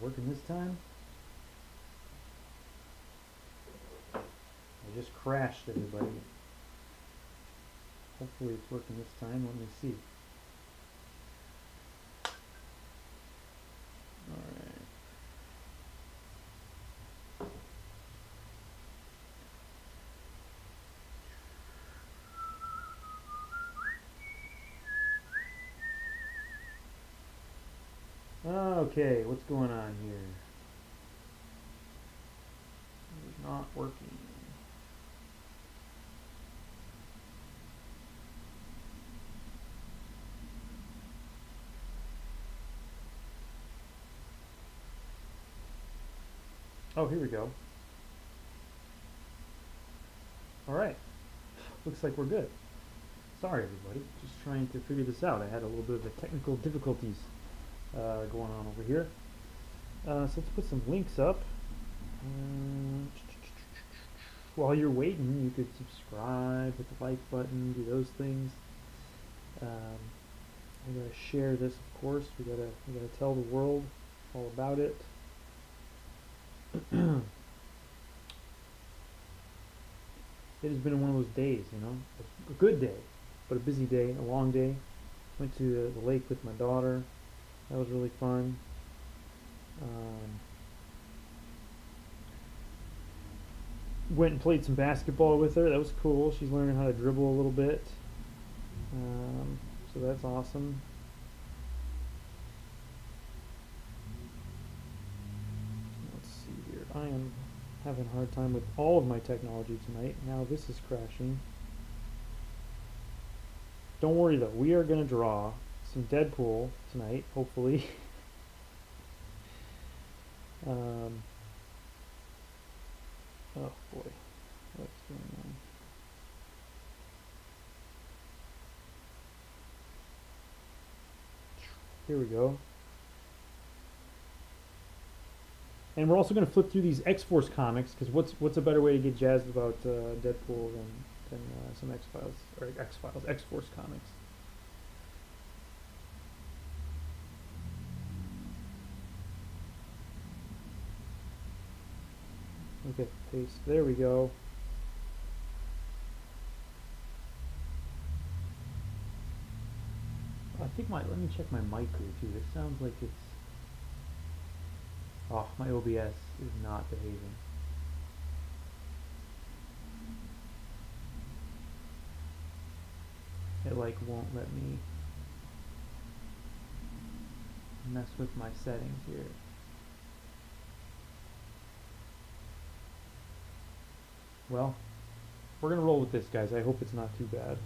Working this time? I just crashed, everybody. Hopefully it's working this time. Let me see. Alright. Okay, what's going on here? It's not working. Oh, here we go. Alright. Looks like we're good. Sorry, everybody. Just trying to figure this out. I had a little bit of a technical difficulties going on over here. So let's put some links up. While you're waiting, you could subscribe, hit the like button, do those things. We gotta share this, of course. We gotta tell the world all about it. It has been one of those days, you know, a good day, but a busy day, a long day. Went to the lake with my daughter. That was really fun. Went and played some basketball with her. That was cool. She's learning how to dribble a little bit. So that's awesome. Let's see here. I am having a hard time with all of my technology tonight. Now this is crashing. Don't worry though. We are going to draw some Deadpool tonight, hopefully. Oh boy, what's going on? Here we go. And we're also going to flip through these X-Force comics, because what's a better way to get jazzed about Deadpool than some X-Force comics. Okay, paste. There we go. I think let me check my mic here too. It sounds like it's, oh, my OBS is not behaving. It like won't let me mess with my settings here. Well, we're gonna roll with this, guys. I hope it's not too bad.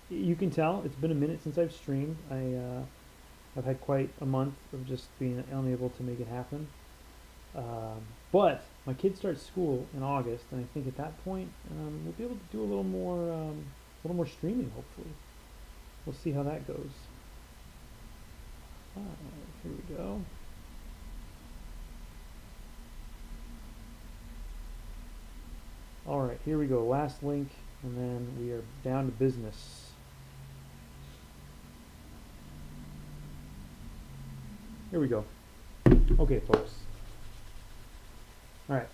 You can tell it's been a minute since I've streamed. I've had quite a month of just being unable to make it happen. But my kid starts school in August, and I think at that point we'll be able to do a little more streaming. Hopefully, we'll see how that goes. Here we go. All right, here we go. Last link, and then we are down to business. Here we go. Okay, folks. All right,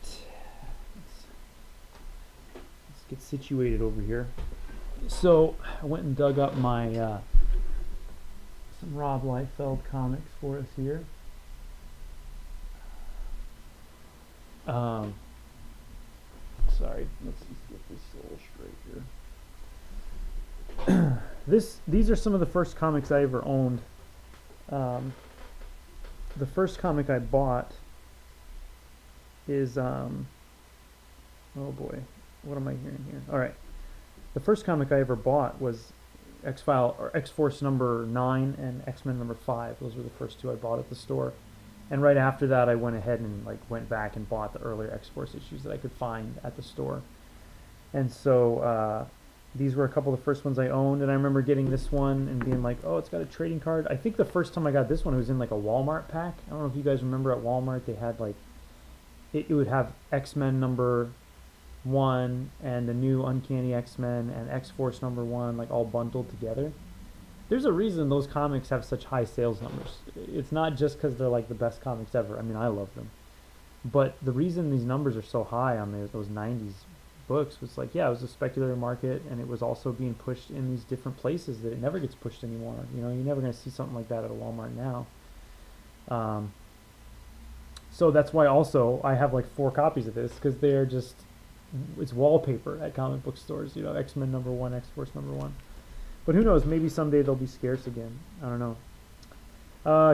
let's get situated over here. So I went and dug up my some Rob Liefeld comics for us here. Sorry, let's just get this a little straight here. These are some of the first comics I ever owned. The first comic I bought is oh boy, what am I hearing here? All right, the first comic I ever bought was X-Force number 9 and X-Men number 5. Those were the first two I bought at the store. And right after that, I went ahead and went back and bought the earlier X-Force issues that I could find at the store. And so these were a couple of the first ones I owned. And I remember getting this one and being like, oh, it's got a trading card. I think the first time I got this one, it was in like a Walmart pack. I don't know if you guys remember at Walmart, they had like, it would have X-Men number 1 and the new Uncanny X-Men and X-Force number 1 like all bundled together. There's a reason those comics have such high sales numbers. It's not just because they're like the best comics ever. I mean, I love them. But the reason these numbers are so high on those 90s books was like, yeah, it was a speculative market, and it was also being pushed in these different places that it never gets pushed anymore. You know, you're never going to see something like that at a Walmart now. So that's why also I have like 4 copies of this, because they're just, it's wallpaper at comic book stores. You know, X-Men #1, X-Force #1. But who knows? Maybe someday they'll be scarce again. I don't know.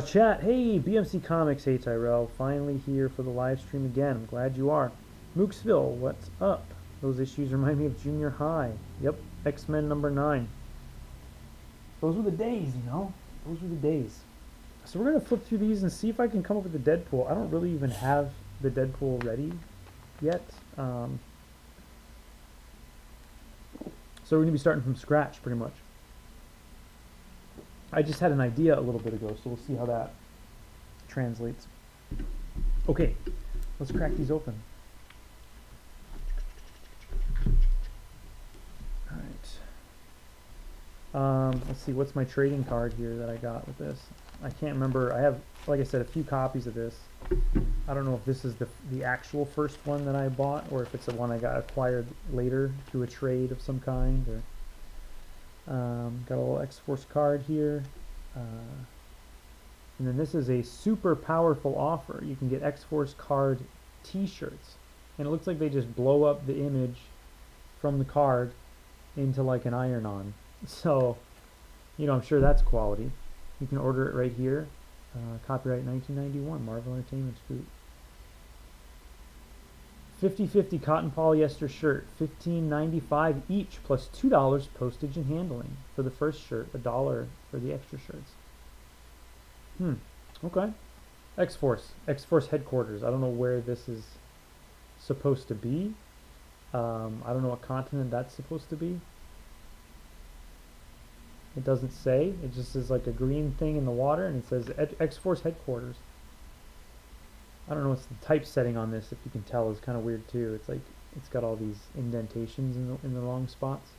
Chat, hey, BMC Comics, hey Tyrell, finally here for the live stream again. I'm glad you are. Mooksville, what's up? Those issues remind me of junior high. Yep, X-Men #9. Those were the days, you know? Those were the days. So we're going to flip through these and see if I can come up with the Deadpool. I don't really even have the Deadpool ready yet. So we're going to be starting from scratch, pretty much. I just had an idea a little bit ago, so we'll see how that translates. Okay, let's crack these open. Alright. Let's see, what's my trading card here that I got with this? I can't remember. I have, like I said, a few copies of this. I don't know if this is the actual first one that I bought, or if it's the one I got acquired later through a trade of some kind, or... got a little X-Force card here. And then this is a super powerful offer. You can get X-Force card t-shirts. And it looks like they just blow up the image from the card into like an iron-on. So, you know, I'm sure that's quality. You can order it right here. Copyright 1991, Marvel Entertainment Group. 50/50 cotton polyester shirt, $15.95 each, plus $2 postage and handling for the first shirt, $1 for the extra shirts. Okay. X-Force headquarters. I don't know where this is supposed to be. I don't know what continent that's supposed to be. It doesn't say. It just is like a green thing in the water, and it says X-Force headquarters. I don't know what's the typesetting on this, if you can tell, is kind of weird too. It's like, it's got all these indentations in the wrong spots.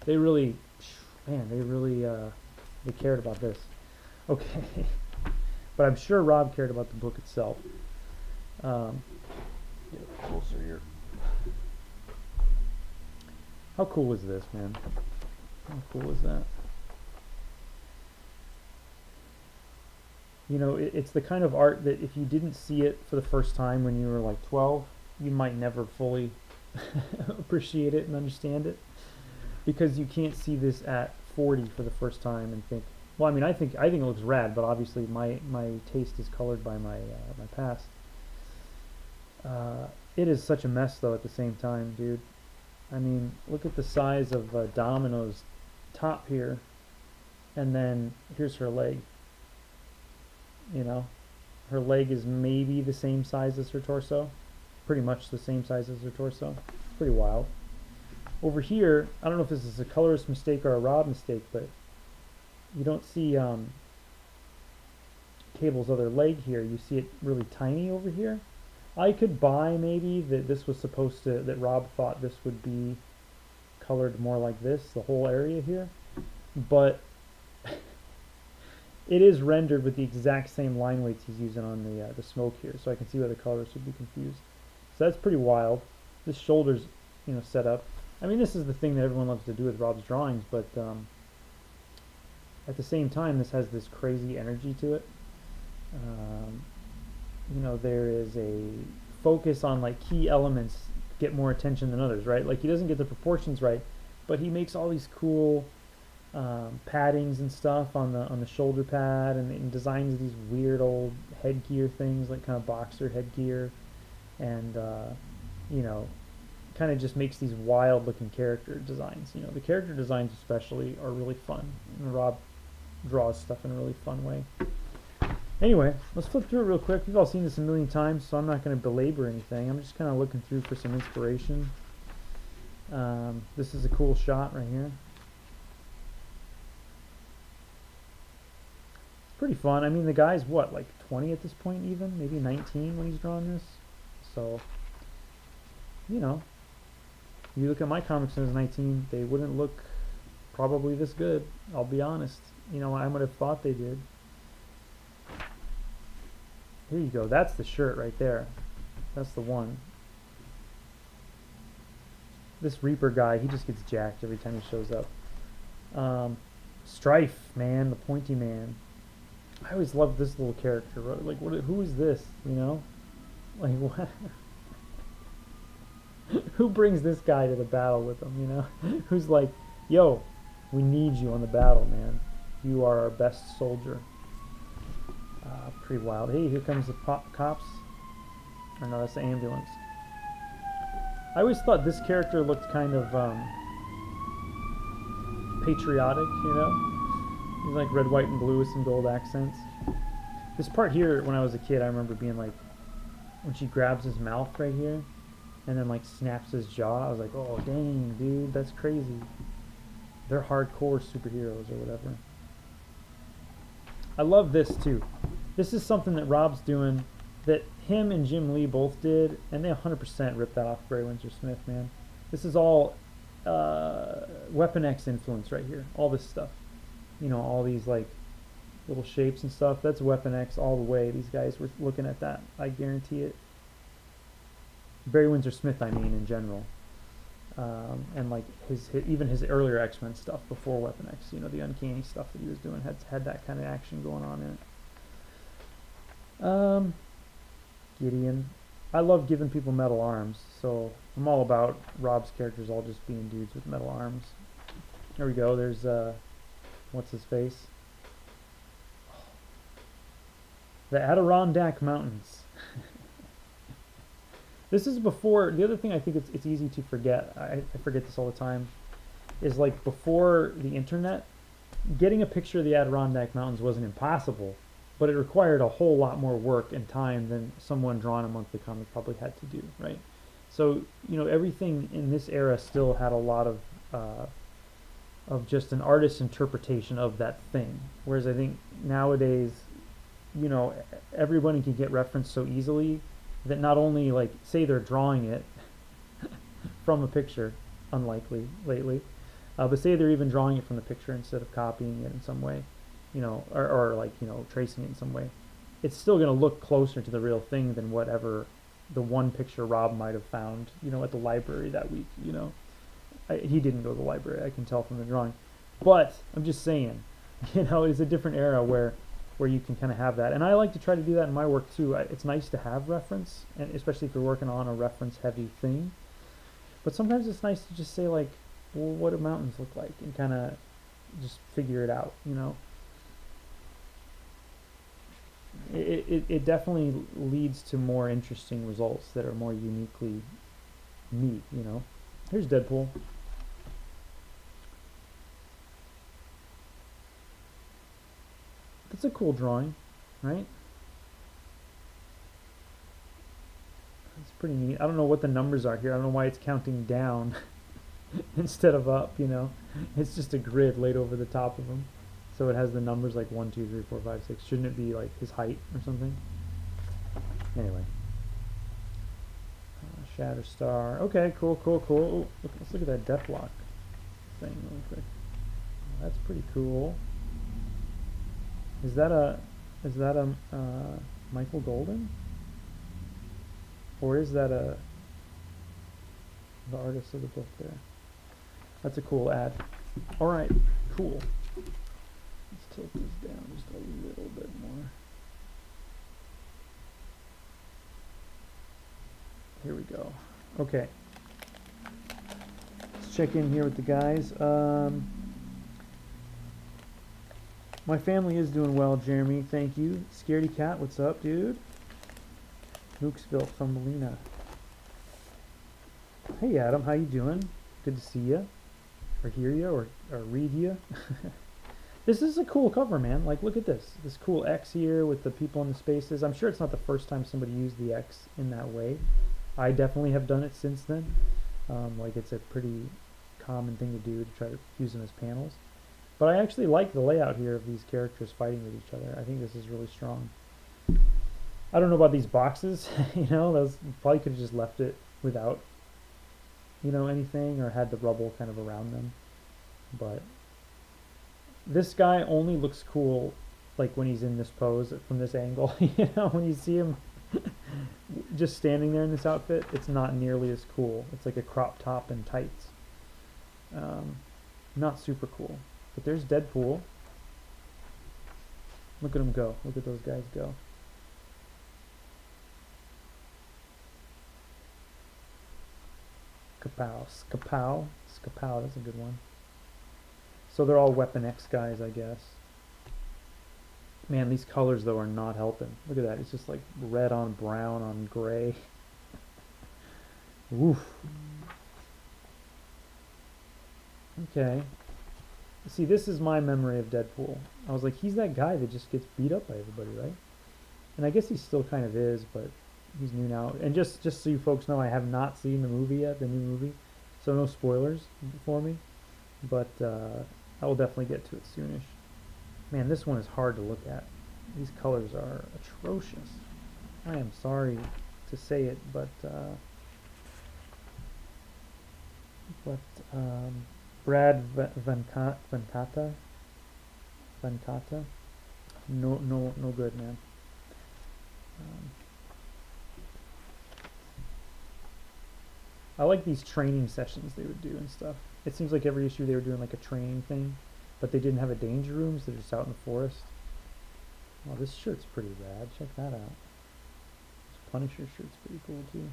They really, man, they cared about this. Okay. But I'm sure Rob cared about the book itself. Get it closer here. How cool is this, man? How cool is that? You know, it's the kind of art that if you didn't see it for the first time when you were like 12, you might never fully appreciate it and understand it, because you can't see this at 40 for the first time and think, well, I mean, I think it looks rad, but obviously my taste is colored by my my past. It is such a mess though at the same time, dude. I mean, look at the size of Domino's top here, and then here's her leg. You know, her leg is maybe the same size as her torso, pretty much the same size as her torso. Pretty wild. Over here, I don't know if this is a colorist mistake or a Rob mistake, but you don't see Cable's other leg here. You see it really tiny over here. I could buy maybe that this was supposed to, that Rob thought this would be colored more like this, the whole area here, but it is rendered with the exact same line weights he's using on the smoke here, so I can see why the colorist would be confused. So that's pretty wild. This shoulder's, you know, set up. I mean, this is the thing that everyone loves to do with Rob's drawings, but at the same time, this has this crazy energy to it. You know, there is a focus on like key elements get more attention than others, right? Like he doesn't get the proportions right, but he makes all these cool paddings and stuff on the shoulder pad, and designs these weird old headgear things, like kind of boxer headgear, and you know, kind of just makes these wild looking character designs. You know, the character designs especially are really fun, and Rob draws stuff in a really fun way. Anyway, let's flip through it real quick. We've all seen this a million times, so I'm not going to belabor anything. I'm just kind of looking through for some inspiration. This is a cool shot right here. Pretty fun. I mean, the guy's what, like 20 at this point, even maybe 19 when he's drawing this. So, you know, you look at my comics when I was 19, they wouldn't look probably this good. I'll be honest. You know, I would have thought they did. Here you go. That's the shirt right there. That's the one. This Reaper guy, he just gets jacked every time he shows up. Strife, man, the pointy man. I always loved this little character. Like, who is this? You know, like what? Who brings this guy to the battle with them? You know, who's like, yo, we need you on the battle, man. You are our best soldier. Pretty wild. Hey, here comes the cops. Or no, that's the ambulance. I always thought this character looked kind of patriotic, you know? He's like red, white, and blue with some gold accents. This part here, when I was a kid, I remember being like, when she grabs his mouth right here, and then like snaps his jaw, I was like, oh dang, dude, that's crazy. They're hardcore superheroes or whatever. I love this too. This is something that Rob's doing that him and Jim Lee both did, and they 100% ripped that off Barry Windsor Smith, man. This is all Weapon X influence right here. All this stuff. You know, all these like little shapes and stuff. That's Weapon X all the way. These guys were looking at that. I guarantee it. Barry Windsor Smith, I mean, in general. And like even his earlier X-Men stuff before Weapon X, you know, the uncanny stuff that he was doing had that kind of action going on in it. Gideon. I love giving people metal arms, so I'm all about Rob's characters all just being dudes with metal arms. There we go. There's what's his face? The Adirondack Mountains. This is before, the other thing I think it's easy to forget, I forget this all the time, is like before the internet, getting a picture of the Adirondack Mountains wasn't impossible, but it required a whole lot more work and time than someone drawing a monthly comic probably had to do, right? So, you know, everything in this era still had a lot of just an artist's interpretation of that thing. Whereas I think nowadays, you know, everybody can get referenced so easily that not only, like, say they're drawing it from a picture, unlikely lately, but say they're even drawing it from the picture instead of copying it in some way, you know, or like, you know, tracing it in some way, it's still going to look closer to the real thing than whatever the one picture Rob might have found, you know, at the library that week, you know. He didn't go to the library, I can tell from the drawing. But I'm just saying, you know, it's a different era where you can kind of have that. And I like to try to do that in my work too. It's nice to have reference, and especially if you're working on a reference-heavy thing. But sometimes it's nice to just say, like, well, what do mountains look like? And kind of just figure it out, you know. It definitely leads to more interesting results that are more uniquely me, you know. Here's Deadpool. That's a cool drawing, right? That's pretty neat. I don't know what the numbers are here. I don't know why it's counting down instead of up, you know. It's just a grid laid over the top of them. So it has the numbers like 1, 2, 3, 4, 5, 6. Shouldn't it be like his height or something? Anyway. Shatterstar. Okay, cool. Ooh, let's look at that Deathlock thing real quick. That's pretty cool. Is that a Michael Golden? Or is that the artist of the book there? That's a cool ad. Alright, cool. Let's tilt this down just a little bit more. Here we go. Okay. Let's check in here with the guys. My family is doing well, Jeremy. Thank you. Scaredy Cat, what's up, dude? Mooksville from Molina. Hey, Adam, how you doing? Good to see you, or hear you, or read you. This is a cool cover, man. Like, look at this. This cool X here with the people in the spaces. I'm sure it's not the first time somebody used the X in that way. I definitely have done it since then. Like, it's a pretty common thing to do to try to use them as panels. But I actually like the layout here of these characters fighting with each other. I think this is really strong. I don't know about these boxes, you know, those probably could have just left it without, you know, anything, or had the rubble kind of around them. But This guy only looks cool like when he's in this pose from this angle. You know, when you see him just standing there in this outfit, it's not nearly as cool. It's like a crop top and tights. Um, Not super cool. But there's Deadpool. Look at him go. Look at those guys go. Kapow. Skapow. Skapow, that's a good one. So they're all Weapon X guys, I guess. Man, these colors, though, are not helping. Look at that. It's just like red on brown on gray. Oof. Okay. See, this is my memory of Deadpool. I was like, he's that guy that just gets beat up by everybody, right? And I guess he still kind of is, but he's new now. And just so you folks know, I have not seen the movie yet, the new movie. So no spoilers for me. But I will definitely get to it soonish. Man, this one is hard to look at. These colors are atrocious. I am sorry to say it, but Brad Venkata, no good, man. I like these training sessions they would do and stuff. It seems like every issue they were doing like a training thing, but they didn't have a danger room, so they're just out in the forest. Oh, this shirt's pretty rad. Check that out. This Punisher shirt's pretty cool too.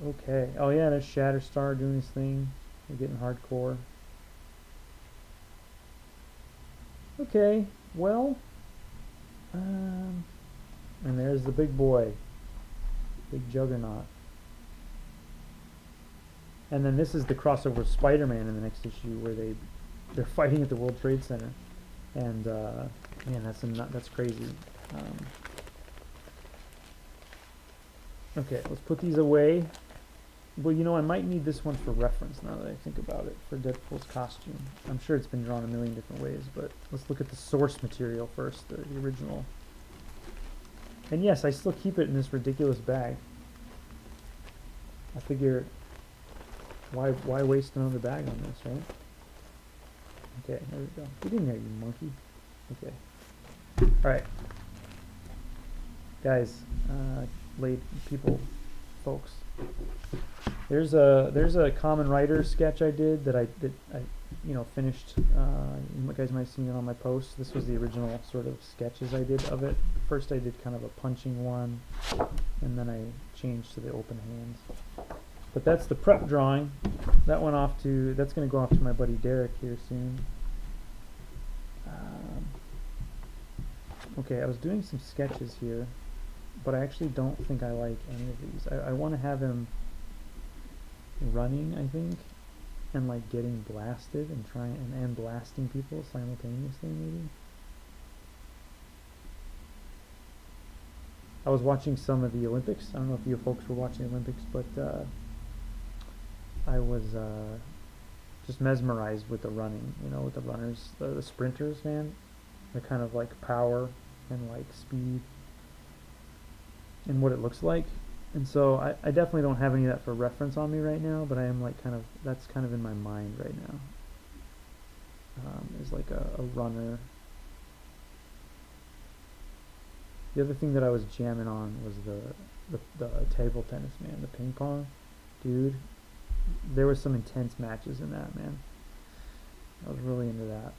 Okay. Oh yeah, there's Shatterstar doing his thing. We're getting hardcore. Okay. Well. And there's the big boy. Big juggernaut. And then this is the crossover with Spider-Man in the next issue where they're fighting at the World Trade Center. And man, that's crazy. Okay, let's put these away. Well, you know, I might need this one for reference now that I think about it, for Deadpool's costume. I'm sure it's been drawn a million different ways, but let's look at the source material first, the original. And yes, I still keep it in this ridiculous bag. I figure, why waste another bag on this, right? Okay, there we go. Get in there, you monkey. Okay. Alright. Guys, people, folks. There's a Common Writer sketch I did that I finished. You guys might have seen it on my post. This was the original sort of sketches I did of it. First I did kind of a punching one, and then I changed to the open hands. But that's the prep drawing. That's going to go off to my buddy Derek here soon. Okay, I was doing some sketches here, but I actually don't think I like any of these. I want to have him running, I think, and like getting blasted and blasting people simultaneously, maybe. I was watching some of the Olympics. I don't know if you folks were watching the Olympics, but I was just mesmerized with the running, with the runners, the sprinters, man. The kind of like power and like speed and what it looks like. And so I definitely don't have any of that for reference on me right now, but I am like that's kind of in my mind right now. Is like a runner. The other thing that I was jamming on was the table tennis, man, the ping pong. Dude, there was some intense matches in that, man. I was really into that.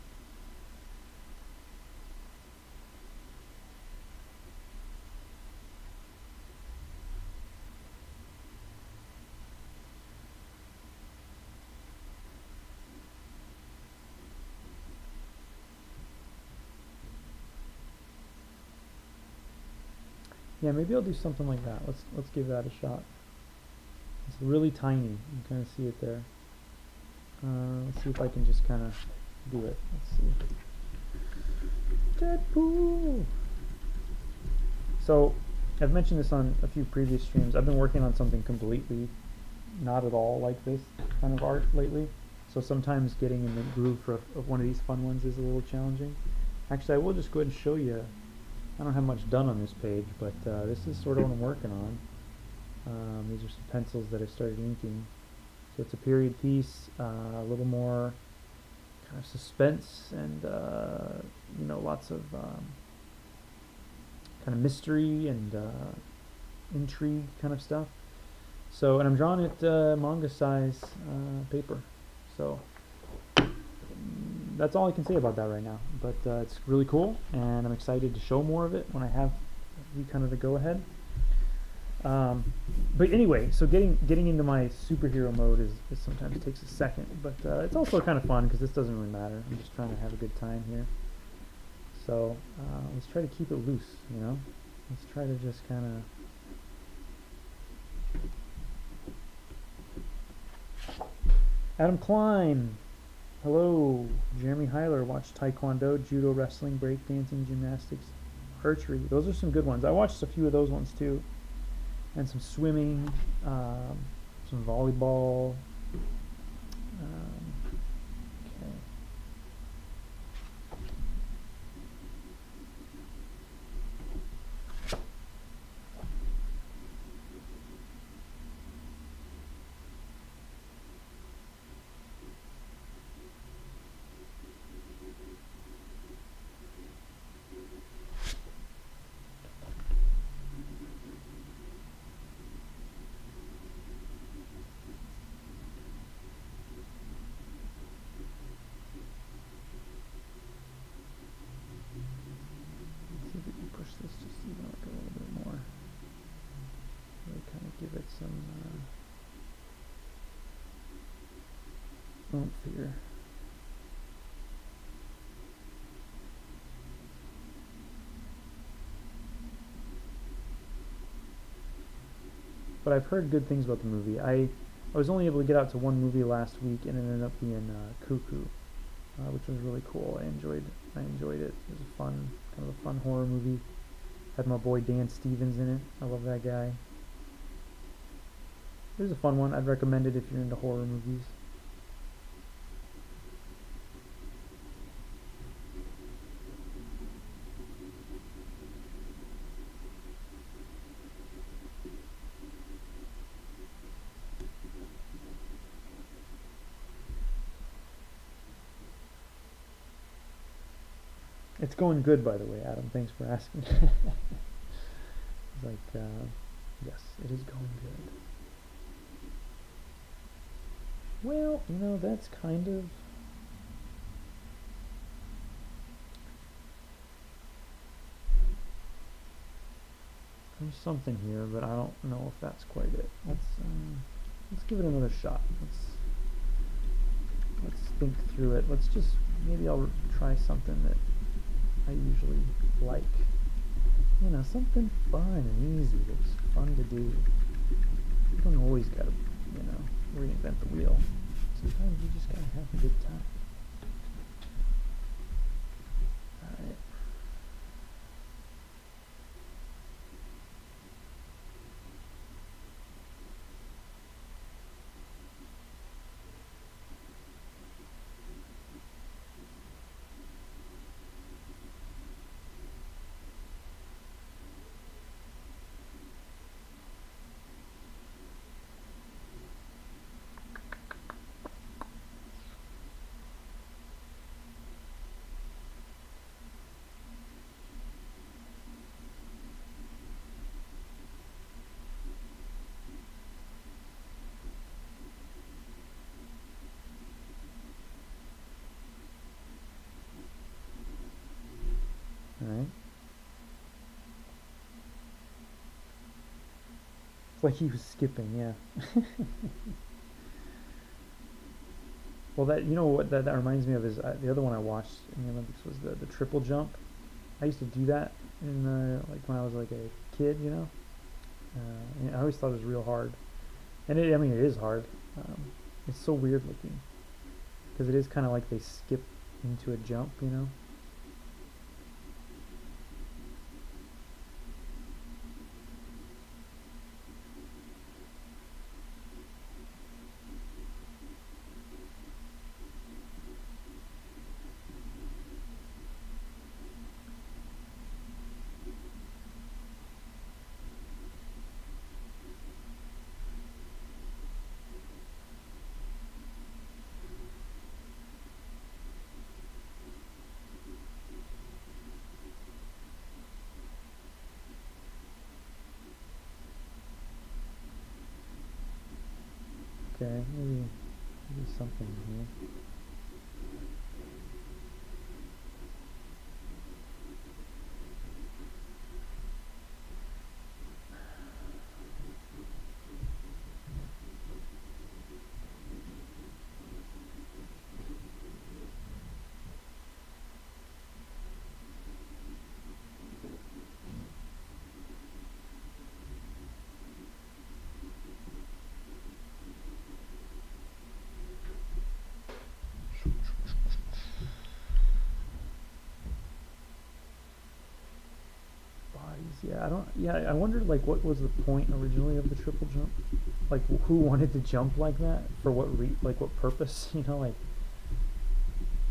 Yeah, maybe I'll do something like that. Let's give that a shot. It's really tiny. You can kind of see it there. Let's see if I can just kind of do it. Let's see. Deadpool! So, I've mentioned this on a few previous streams. I've been working on something completely not at all like this kind of art lately. So sometimes getting in the groove for one of these fun ones is a little challenging. Actually, I will just go ahead and show you. I don't have much done on this page, but this is sort of what I'm working on. These are some pencils that I started inking. So it's a period piece, a little more kind of suspense and lots of kind of mystery and intrigue kind of stuff. So, and I'm drawing it manga size paper. So that's all I can say about that right now. But it's really cool, and I'm excited to show more of it when I have kind of the go ahead. But anyway, so getting into my superhero mode is sometimes takes a second, but it's also kind of fun because this doesn't really matter. I'm just trying to have a good time here. So let's try to keep it loose, you know. Let's try to just kind of. Adam Klein, hello. Jeremy Heiler, watched Taekwondo, Judo, Wrestling, breakdancing, gymnastics, archery. Those are some good ones. I watched a few of those ones too. And some swimming, some volleyball. Okay. Push this just even like a little bit more. Really kind of give it some oomph here. But I've heard good things about the movie. I was only able to get out to one movie last week, and it ended up being Cuckoo, which was really cool. I enjoyed it. It was a kind of a fun horror movie. Had my boy Dan Stevens in it. I love that guy. It was a fun one. I'd recommend it if you're into horror movies. It's going good, by the way, Adam. Thanks for asking. It's like, yes, it is going good. Well, you know, that's kind of... There's something here, but I don't know if that's quite it. Let's give it another shot. Let's think through it. Maybe I'll try something that I usually like. You know, something fun and easy that's fun to do. You don't always gotta, reinvent the wheel. Sometimes you just gotta have a good time. Alright. Alright. It's like he was skipping, yeah. Well, what that reminds me of is the other one I watched in the Olympics was the triple jump. I used to do that like when I was like a kid, and I always thought it was real hard. And it is hard. It's so weird looking because it is kind of like they skip into a jump, Okay, maybe something here. Yeah, I don't. Yeah, I wondered like what was the point originally of the triple jump? Like who wanted to jump like that for like what purpose? You know,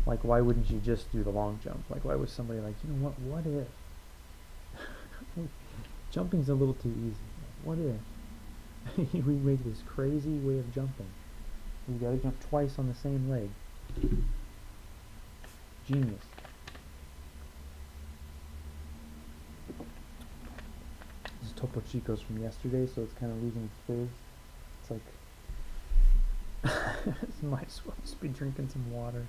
like why wouldn't you just do the long jump? Like why was somebody like, you know what? What if jumping's a little too easy? What if we make this crazy way of jumping? We gotta jump twice on the same leg. Genius. This is Topo Chico's from yesterday, so it's kind of losing its fizz. It's like might as well just be drinking some water.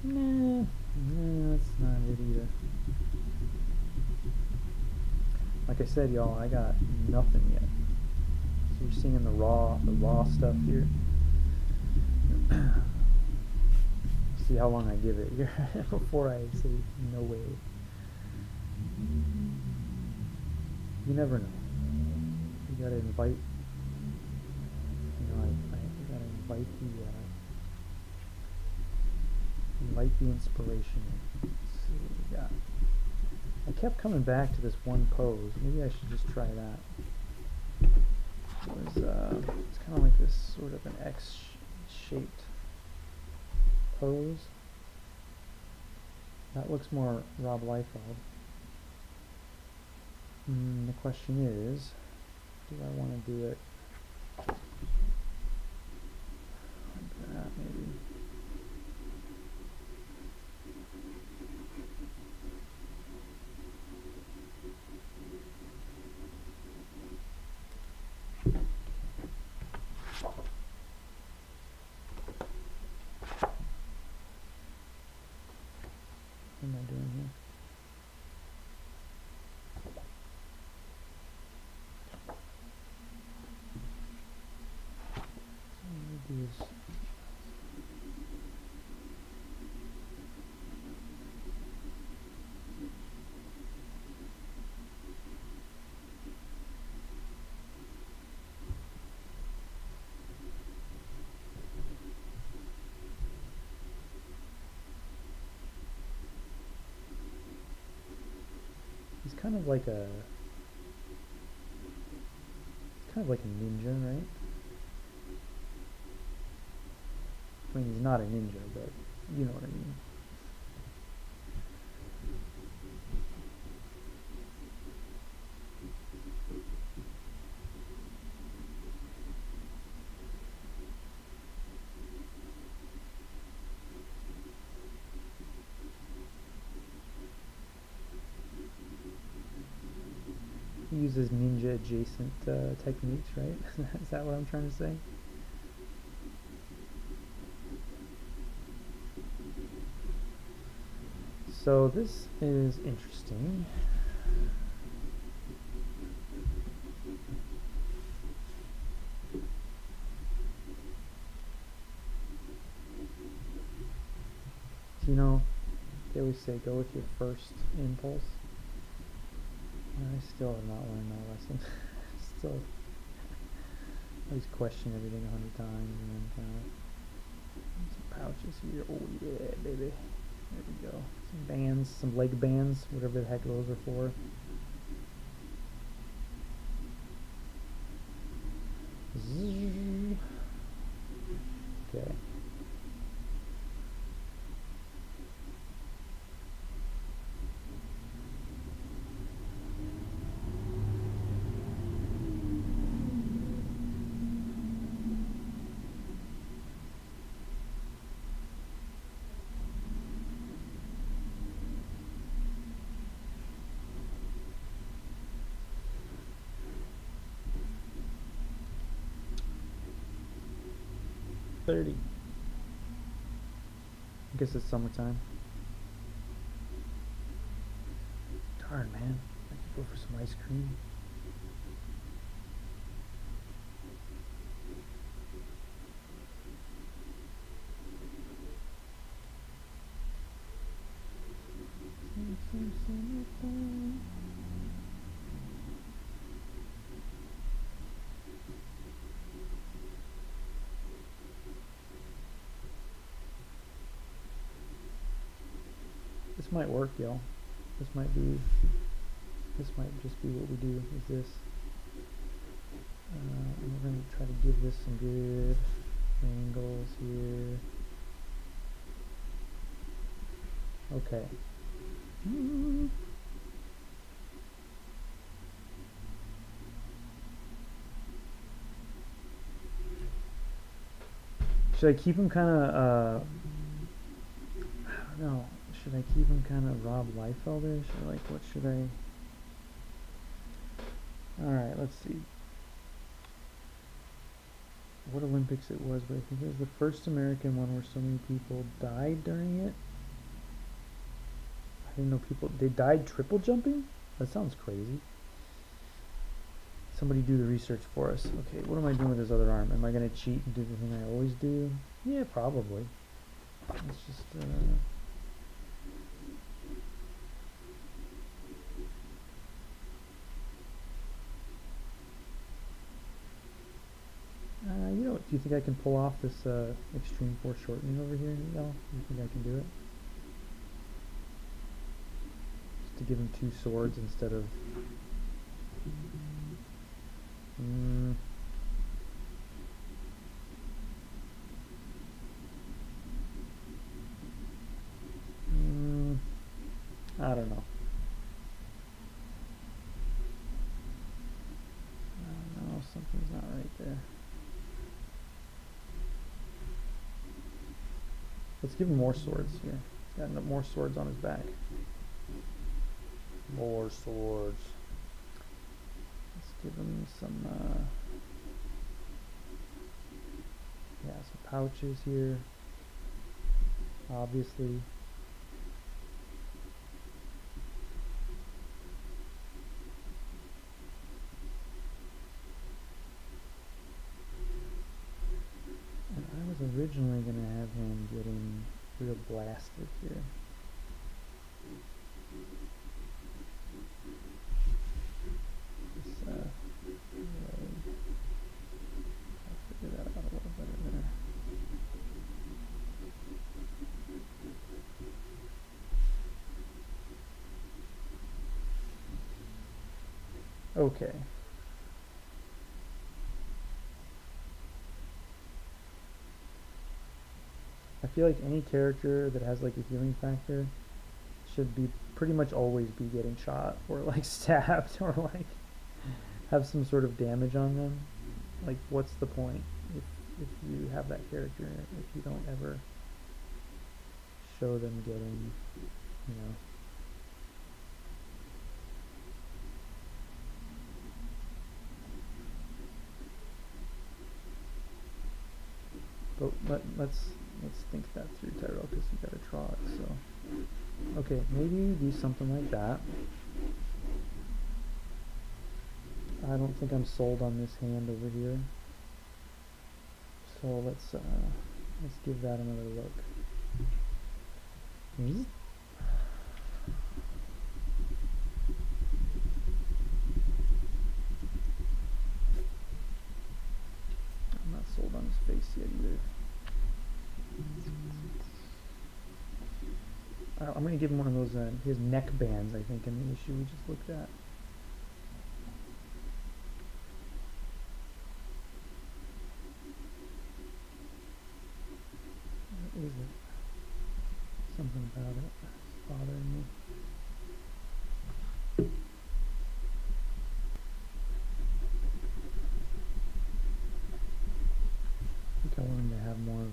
Nah, that's not it either. Like I said, y'all, I got nothing yet. So you're seeing the raw stuff here. See how long I give it here before I say no way. You never know. You gotta invite. You know, I gotta invite the inspiration. Let's see what we got. I kept coming back to this one pose. Maybe I should just try that. It's kind of like this sort of an X-shaped pose. That looks more Rob Liefeld. The question is, do I want to do it like that, maybe? What am I doing here? So maybe is he's kind of like a ninja, right? I mean, he's not a ninja, but you know what I mean. He uses ninja adjacent techniques, right? Is that what I'm trying to say? So this is interesting. You know, they always say go with your first impulse. I still have not learned that lesson. Still, I always question everything 100 times, and then kind of some pouches here. Oh yeah, baby. There we go. Some bands, some leg bands, whatever the heck those are for. Okay. 6:30. I guess it's summertime. Darn, man. I could go for some ice cream. This might work, y'all. This might just be what we do, is this. And we're going to try to give this some good angles here. Okay. Should I keep him kind of, I don't know, should I keep him kind of Rob Liefeld-ish, or like, what should I? Alright, let's see. What Olympics it was, but I think it was the first American one where so many people died during it. I didn't know they died triple jumping? That sounds crazy. Somebody do the research for us. Okay, what am I doing with this other arm? Am I going to cheat and do the thing I always do? Yeah, probably. Let's just, you know, do you think I can pull off this extreme force shortening over here, y'all? Do you think I can do it? Just to give him 2 swords instead of... I don't know. I don't know, something's not right there. Let's give him more swords here. He's got more swords on his back. More swords. Let's give him some, yeah, some pouches here. Obviously. Originally going to have him getting real blasted here. This, I'll figure that out a little better there. Okay. I feel like any character that has like a healing factor should be pretty much always be getting shot or like stabbed or like have some sort of damage on them. Like, what's the point if you have that character if you don't ever show them getting, you know. But let's think that through, Tyrell, because you gotta draw it. So, okay, maybe do something like that. I don't think I'm sold on this hand over here. So let's give that another look. I'm not sold on his face yet either. I'm going to give him one of those, his neck bands, I think, in the issue we just looked at. What is it? Something about it that's bothering me. I think I want him to have more of a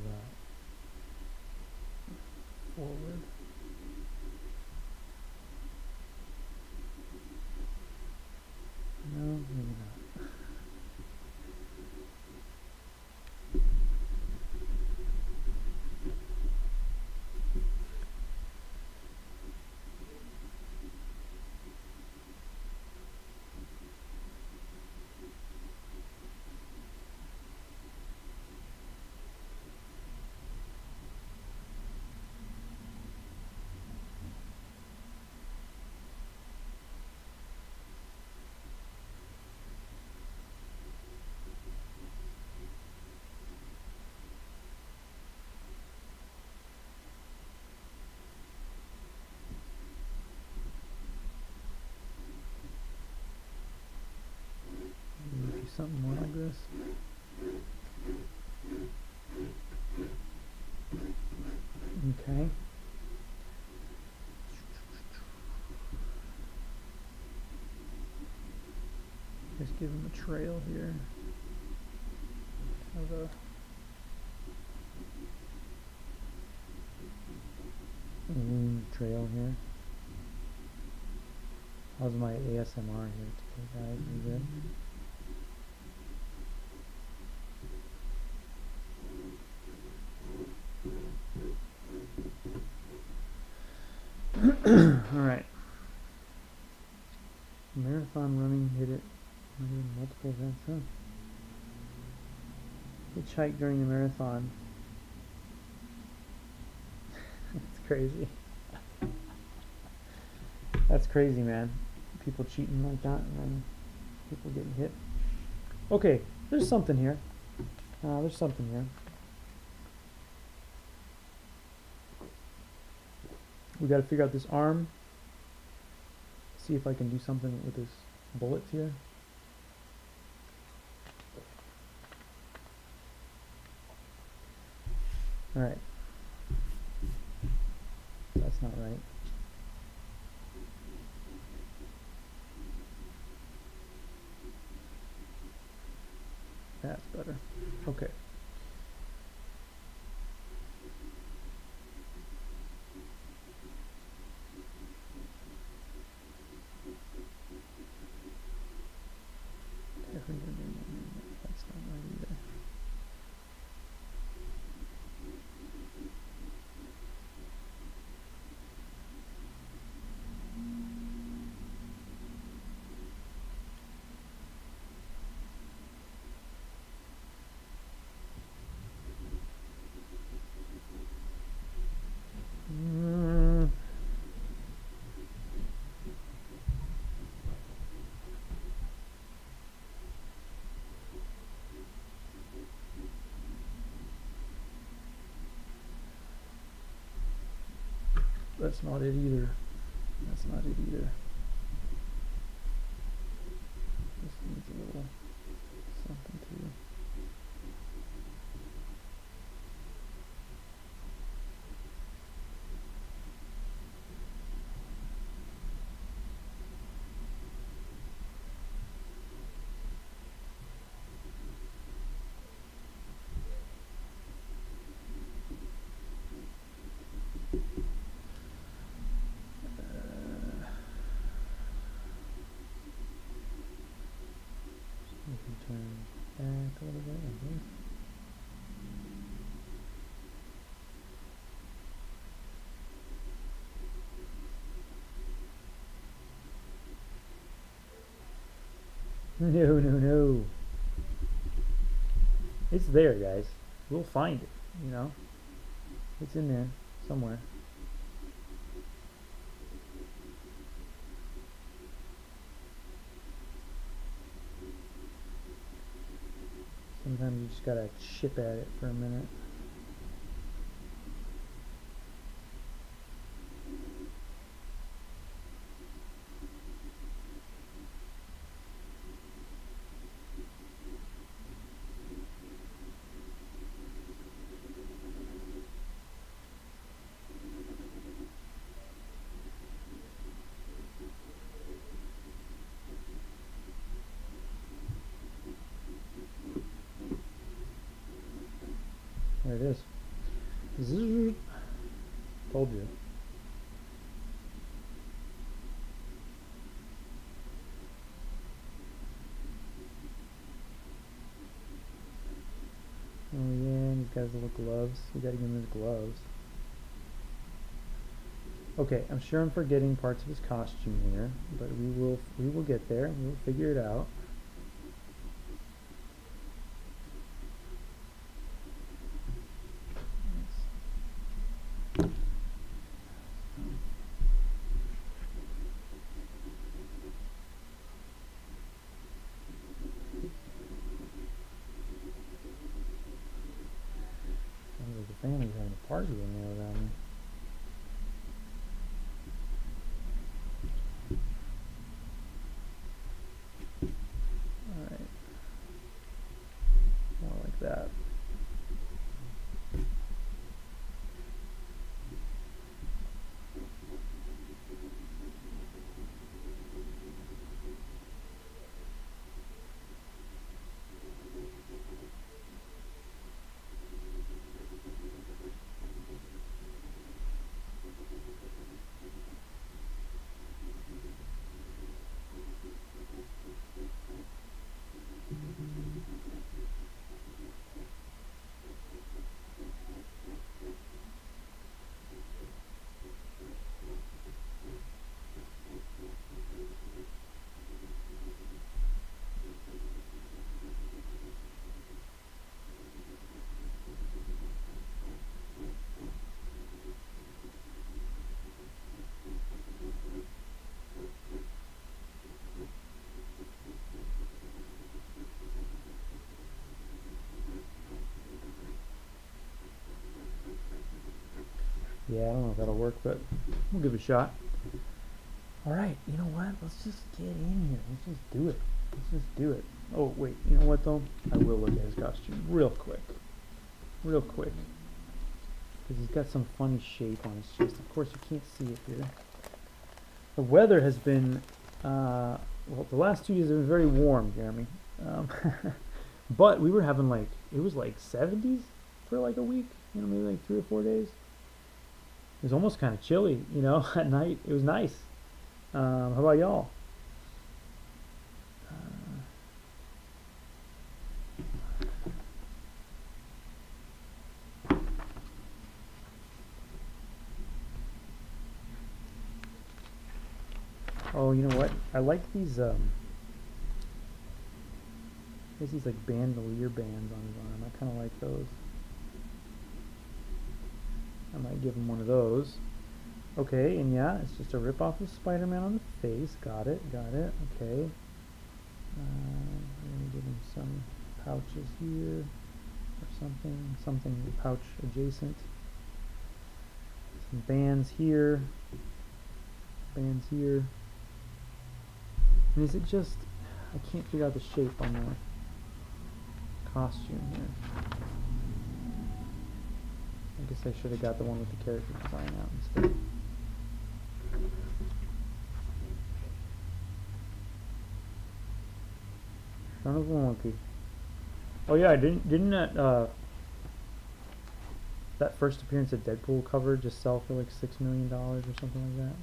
forward. No, maybe not. this. Okay. Just give him a trail here. Have a trail here. How's my ASMR here today, guys? You good? Alright. Marathon running, hit it. Multiple events, huh? Hitchhike during the marathon. That's crazy. That's crazy, man. People cheating like that and then people getting hit. Okay, there's something here. There's something here. We got to figure out this arm. See if I can do something with this bullets here. Alright. That's not right. That's better. Okay. That's not right either. That's not it either. That's not it either. This needs a little something too. Turn back a little bit like this. No, no, no. It's there, guys. We'll find it, you know? It's in there somewhere. Sometimes you just gotta chip at it for a minute. There it is. Zzz. Told you. Oh yeah, and he's got his little gloves. We gotta give him his gloves. Okay, I'm sure I'm forgetting parts of his costume here, but we will get there. We'll figure it out. The family's having a party in there around me. Alright. that. Yeah, I don't know if that'll work, but we'll give it a shot. Alright, you know what? Let's just get in here. Let's just do it. Let's just do it. Oh, wait, you know what, though? I will look at his costume real quick. Real quick. Because he's got some funny shape on his chest. Of course, you can't see it here. The weather has been, well, the last 2 days have been very warm, Jeremy. But we were having, like, it was like 70s for like a week. You know, maybe like 3 or 4 days. It was almost kind of chilly, you know, at night. It was nice. How about y'all? Oh, you know what? I like these, there's these like bandolier bands on his arm. I kind of like those. I might give him one of those. Okay, and yeah, it's just a rip-off of Spider-Man on the face. Got it, got it. Okay. I'm going to give him some pouches here, or something pouch adjacent. Some bands here. Bands here. And is it just, I can't figure out the shape on the costume here. I guess I should have got the one with the character design out instead. Son of a monkey. Oh yeah, didn't that first appearance of Deadpool cover just sell for like $6 million or something like that?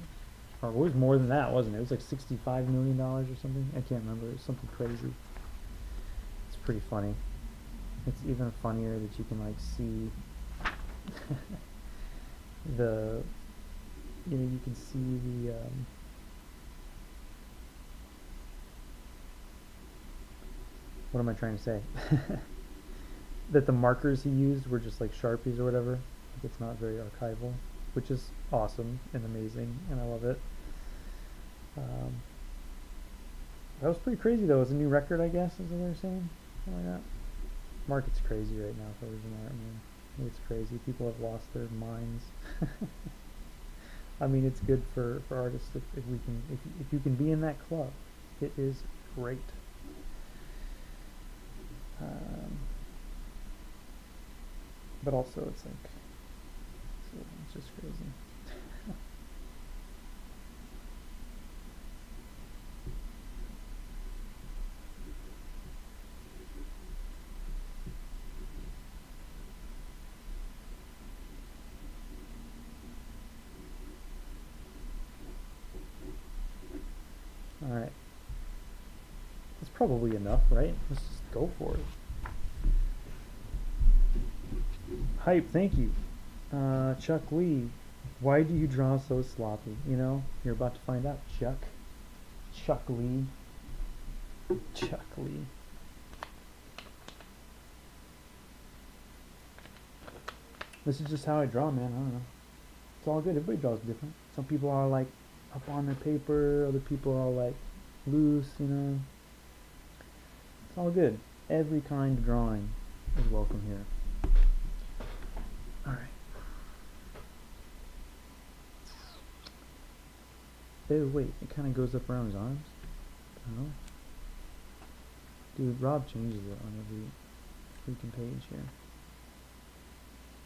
Or it was more than that, wasn't it? It was like $65 million or something. I can't remember. It was something crazy. It's pretty funny. It's even funnier that you can like see the, you know, you can see the what am I trying to say? That the markers he used were just like Sharpies or whatever. Like it's not very archival, which is awesome and amazing, and I love it. That was pretty crazy though. It was a new record, I guess, is what they're saying. Something like that. Market's crazy right now for original art, man. It's crazy. People have lost their minds. I mean, it's good for artists if we can if you can be in that club. It is great. But also it's like it's just crazy. All right, that's probably enough, right? Let's just go for it. Hype, thank you. Chuck Lee, why do you draw so sloppy? You know, you're about to find out, Chuck. Chuck Lee. Chuck Lee. This is just how I draw, man. I don't know. It's all good. Everybody draws different. Some people are like up on their paper. Other people are like loose, you know. It's all good. Every kind of drawing is welcome here. Alright. Oh, wait. It kind of goes up around his arms. I don't know. Dude, Rob changes it on every freaking page here.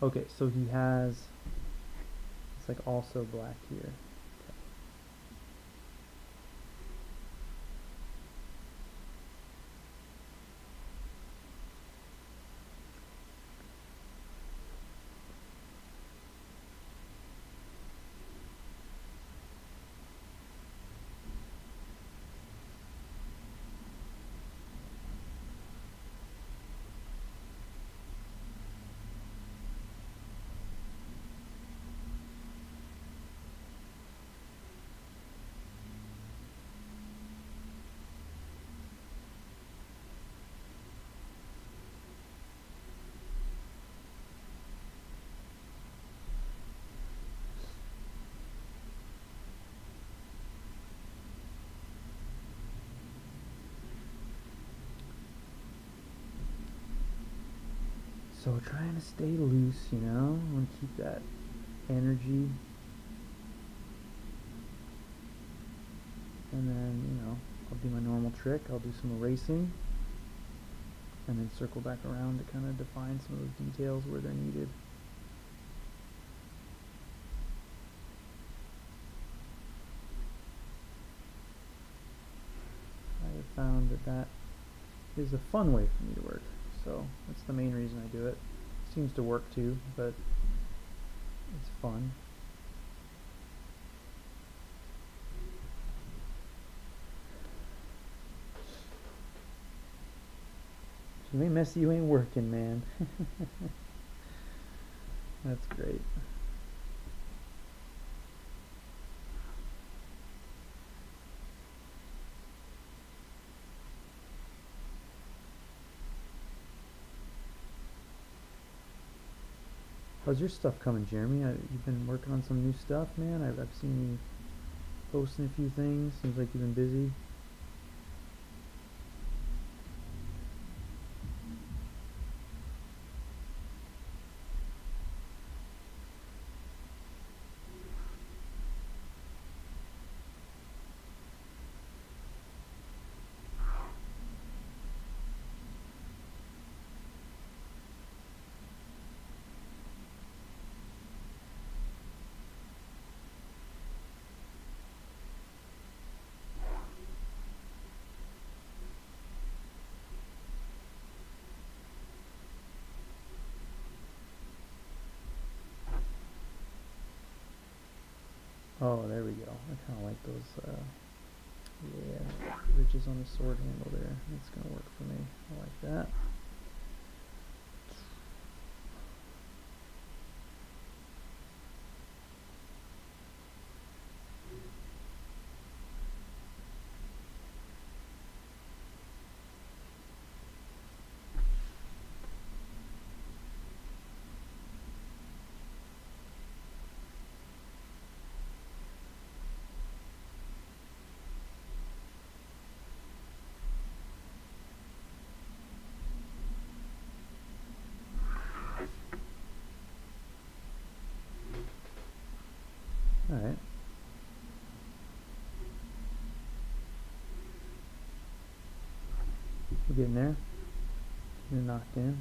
Okay, so he has, it's like also black here. So trying to stay loose, you know, and keep that energy. And then, you know, I'll do my normal trick. I'll do some erasing. And then circle back around to kind of define some of those details where they're needed. I have found that that is a fun way for me to work. So that's the main reason I do it. Seems to work too, but it's fun. If you ain't messy, you ain't working, man. That's great. How's your stuff coming, Jeremy? You've been working on some new stuff, man. I've seen you posting a few things. Seems like you've been busy. Oh, there we go. I kind of like those, yeah, ridges on the sword handle there. That's going to work for me. I like that. Alright. We're getting there. You're knocked in.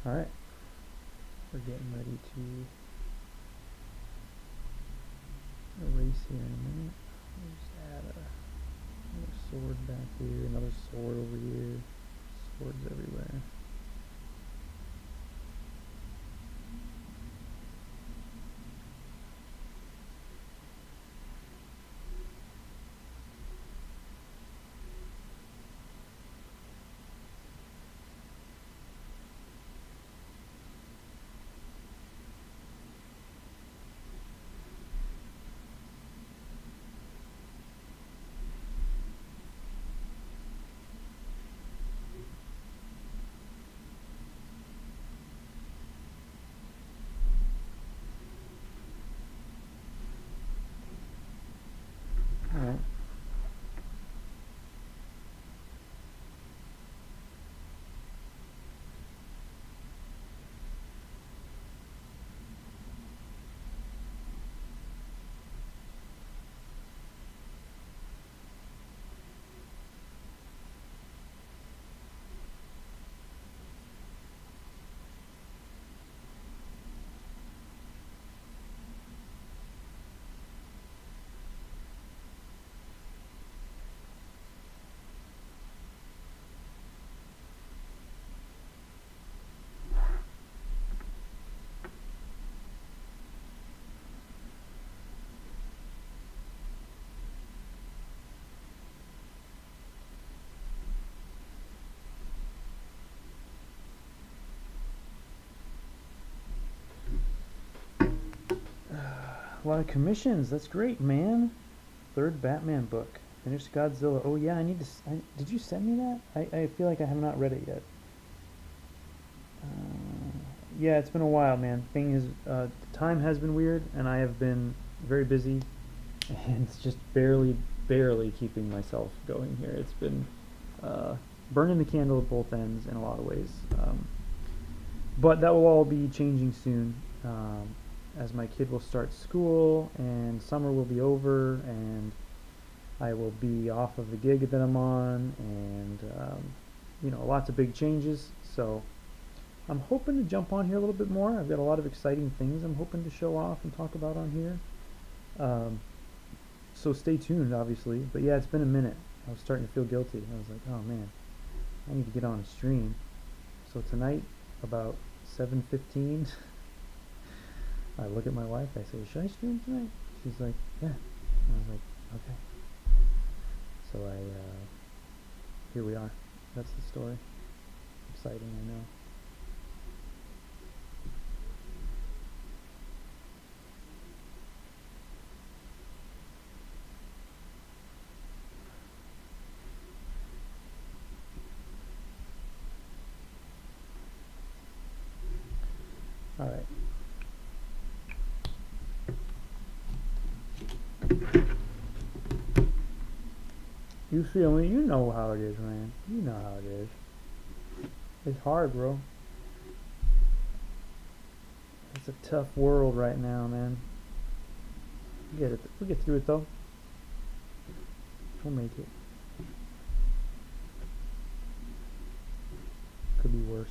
Alright. We're getting ready to erase here in a minute. We'll just add another sword back here, another sword over here. Swords everywhere. Alright. A lot of commissions. That's great, man. Third Batman book. Finished Godzilla. Oh yeah, I need to. Did you send me that? I feel like I have not read it yet. Yeah, it's been a while, man. Time has been weird, and I have been very busy, and it's just barely keeping myself going here. It's been burning the candle at both ends in a lot of ways. But that will all be changing soon. As my kid will start school and summer will be over and I will be off of the gig that I'm on and lots of big changes, so I'm hoping to jump on here a little bit more. I've got a lot of exciting things I'm hoping to show off and talk about on here, so stay tuned, obviously. But yeah, it's been a minute. I was starting to feel guilty. I was like, oh man, I need to get on a stream. So tonight about 7:15 I look at my wife, I say, should I stream tonight? She's like, yeah. And I was like, okay. So here we are. That's the story. Exciting, I know. All right. You feel me? You know how it is, man. You know how it is. It's hard, bro. It's a tough world right now, man. We'll get it. We'll get through it, though. We'll make it. Could be worse.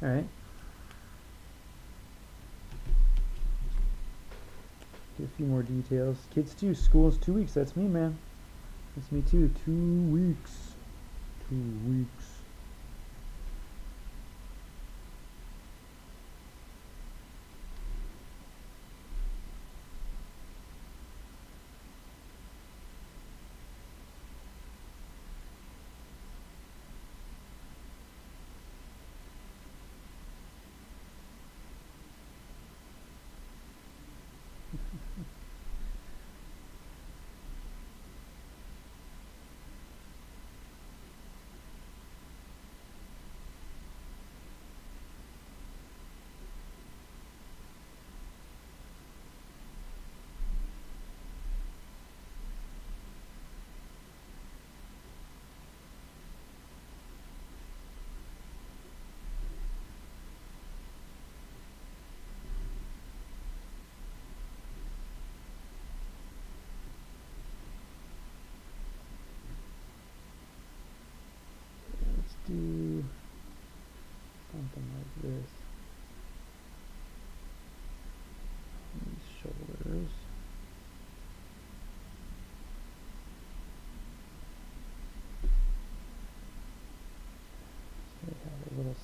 All right. Get a few more details. Kids too. School's 2 weeks. That's me, man. That's me too. 2 weeks. 2 weeks.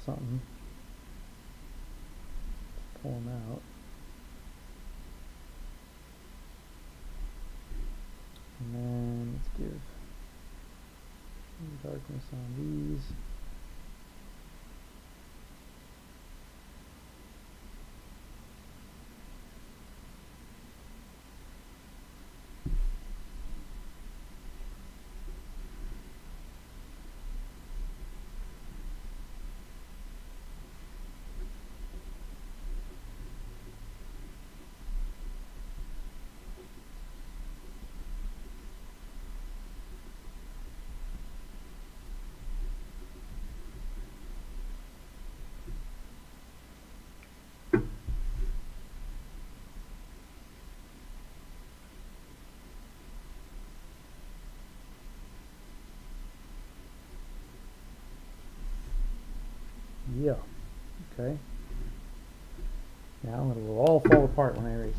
something. Pull them out. And then let's give some darkness on these. Yeah. Okay. Now it will all fall apart when I erase.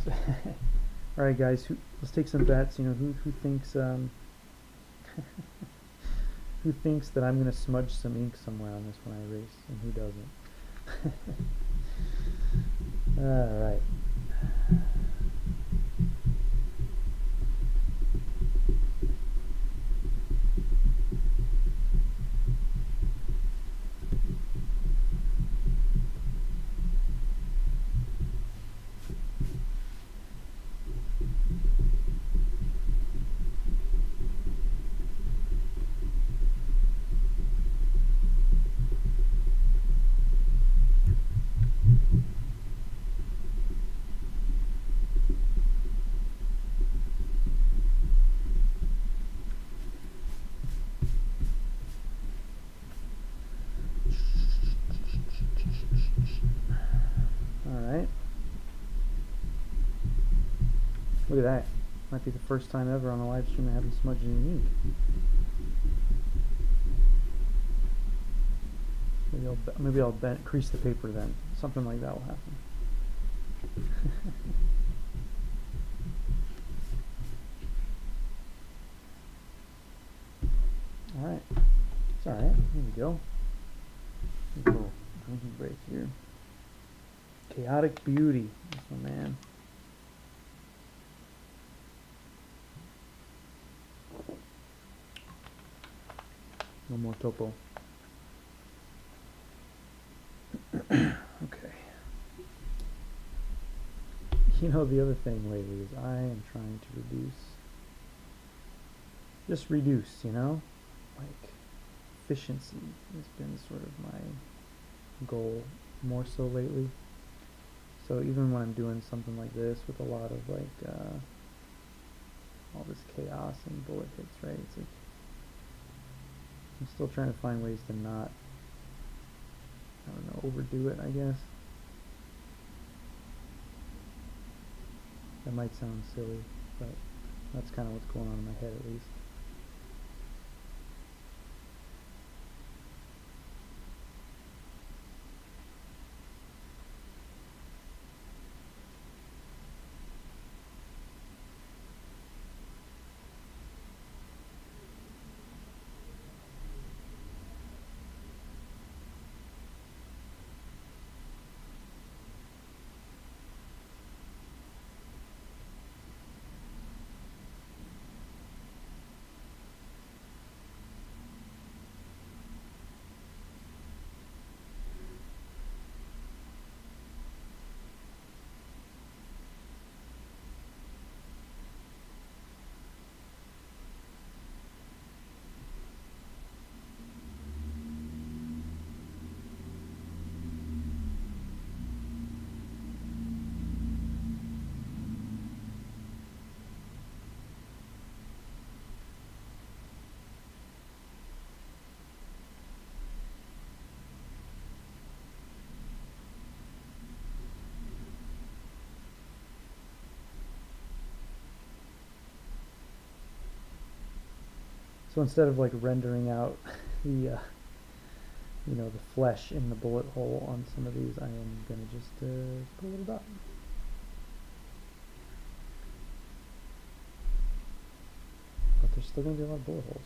All right, guys. Let's take some bets. You know, who thinks who thinks that I'm gonna smudge some ink somewhere on this when I erase, and who doesn't? All right. All right. Look at that. Might be the first time ever on a live stream I haven't smudged any ink. Maybe I'll crease the paper then. Something like that will happen. All right. It's all right. Here we go. A little drinking break here. Chaotic Beauty. That's my man. No more topo. Okay. You know, the other thing lately is I am trying to reduce, you know? Like, efficiency has been sort of my goal more so lately. So even when I'm doing something like this with a lot of like all this chaos and bullet hits, right? It's like I'm still trying to find ways to not, I don't know, overdo it, I guess. That might sound silly, but that's kind of what's going on in my head at least. So instead of like rendering out the you know, the flesh in the bullet hole on some of these, I am gonna just put a little dot. But there's still gonna be a lot of bullet holes.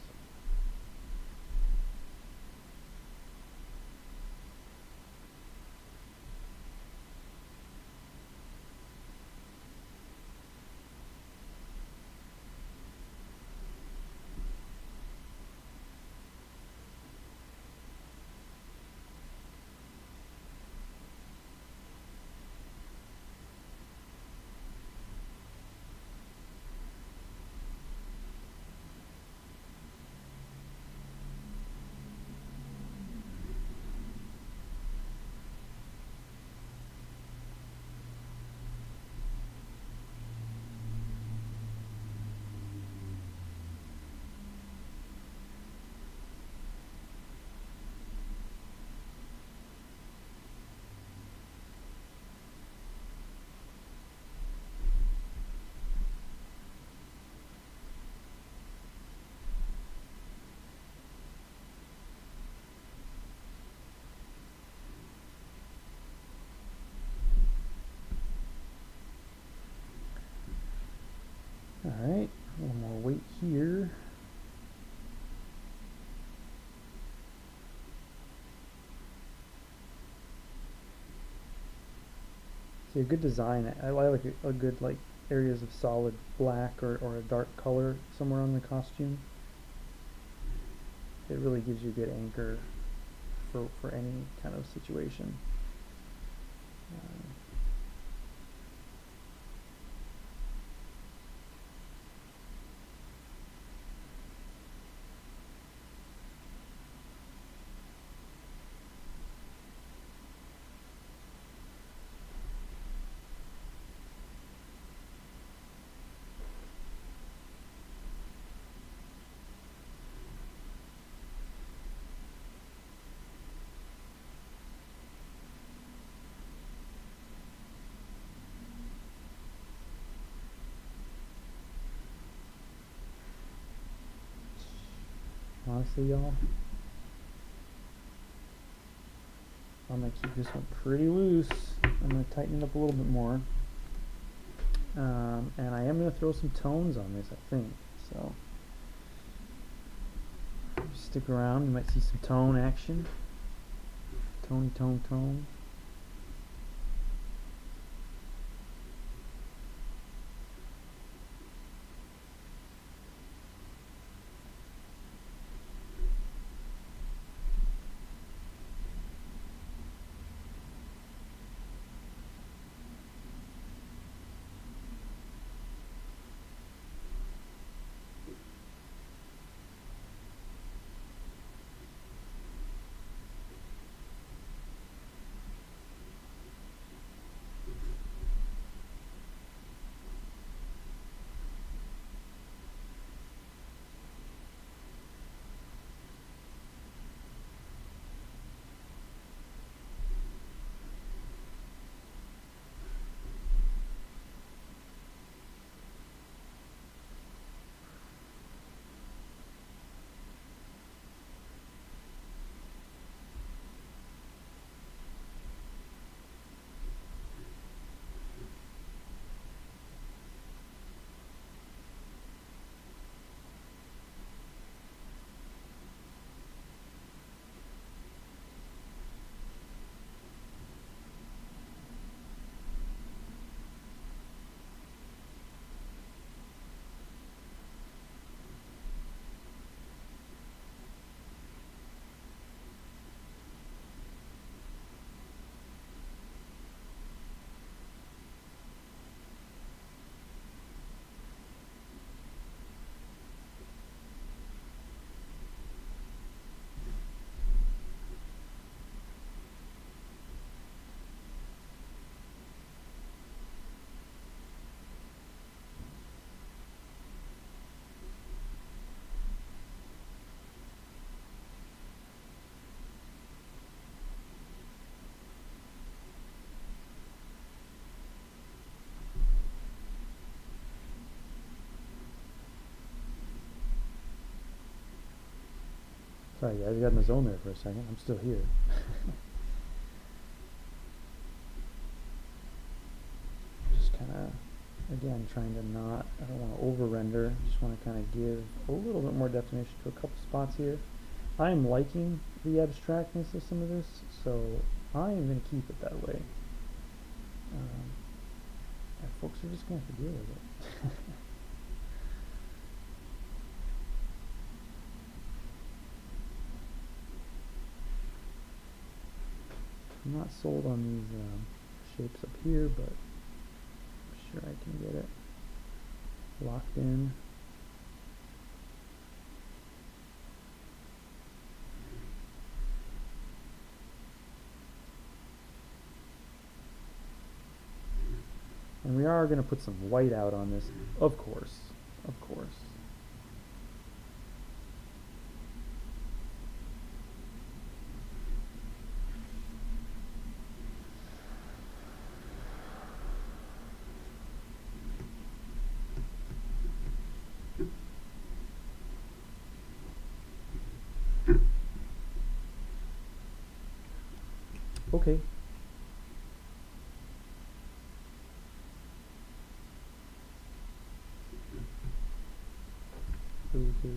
Alright, a little more weight here. See, a good design, I like a good, like, areas of solid black or a dark color somewhere on the costume. It really gives you a good anchor for any kind of situation. Honestly, y'all, I'm going to keep this one pretty loose. I'm going to tighten it up a little bit more. And I am going to throw some tones on this, I think. So, stick around. You might see some tone action. Tone, tone, tone. Sorry guys, I got in the zone there for a second. I'm still here. Just kind of, again, trying to not, I don't want to over render. Just want to kind of give a little bit more definition to a couple spots here. I am liking the abstractness of some of this, so I am going to keep it that way. Folks are just going to have to deal with it. I'm not sold on these shapes up here, but I'm sure I can get it locked in. And we are going to put some white out on this, of course, of course. Okay. Okay.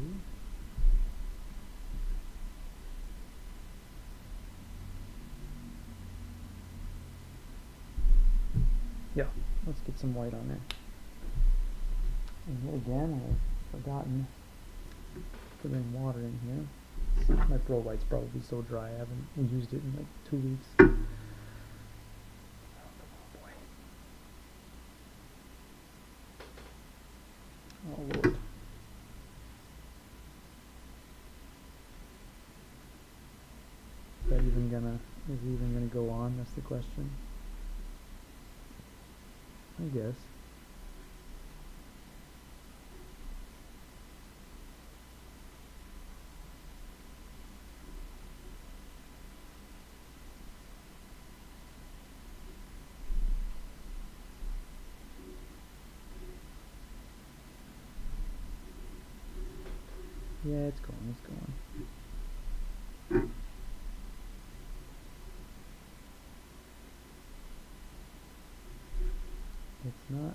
Yeah, let's get some white on there. And here again, I've forgotten to bring water in here. My Pro White's probably so dry, I haven't used it in like 2 weeks. Oh boy. Oh Lord. Is it even gonna go on? That's the question. I guess. Yeah, it's going. It's not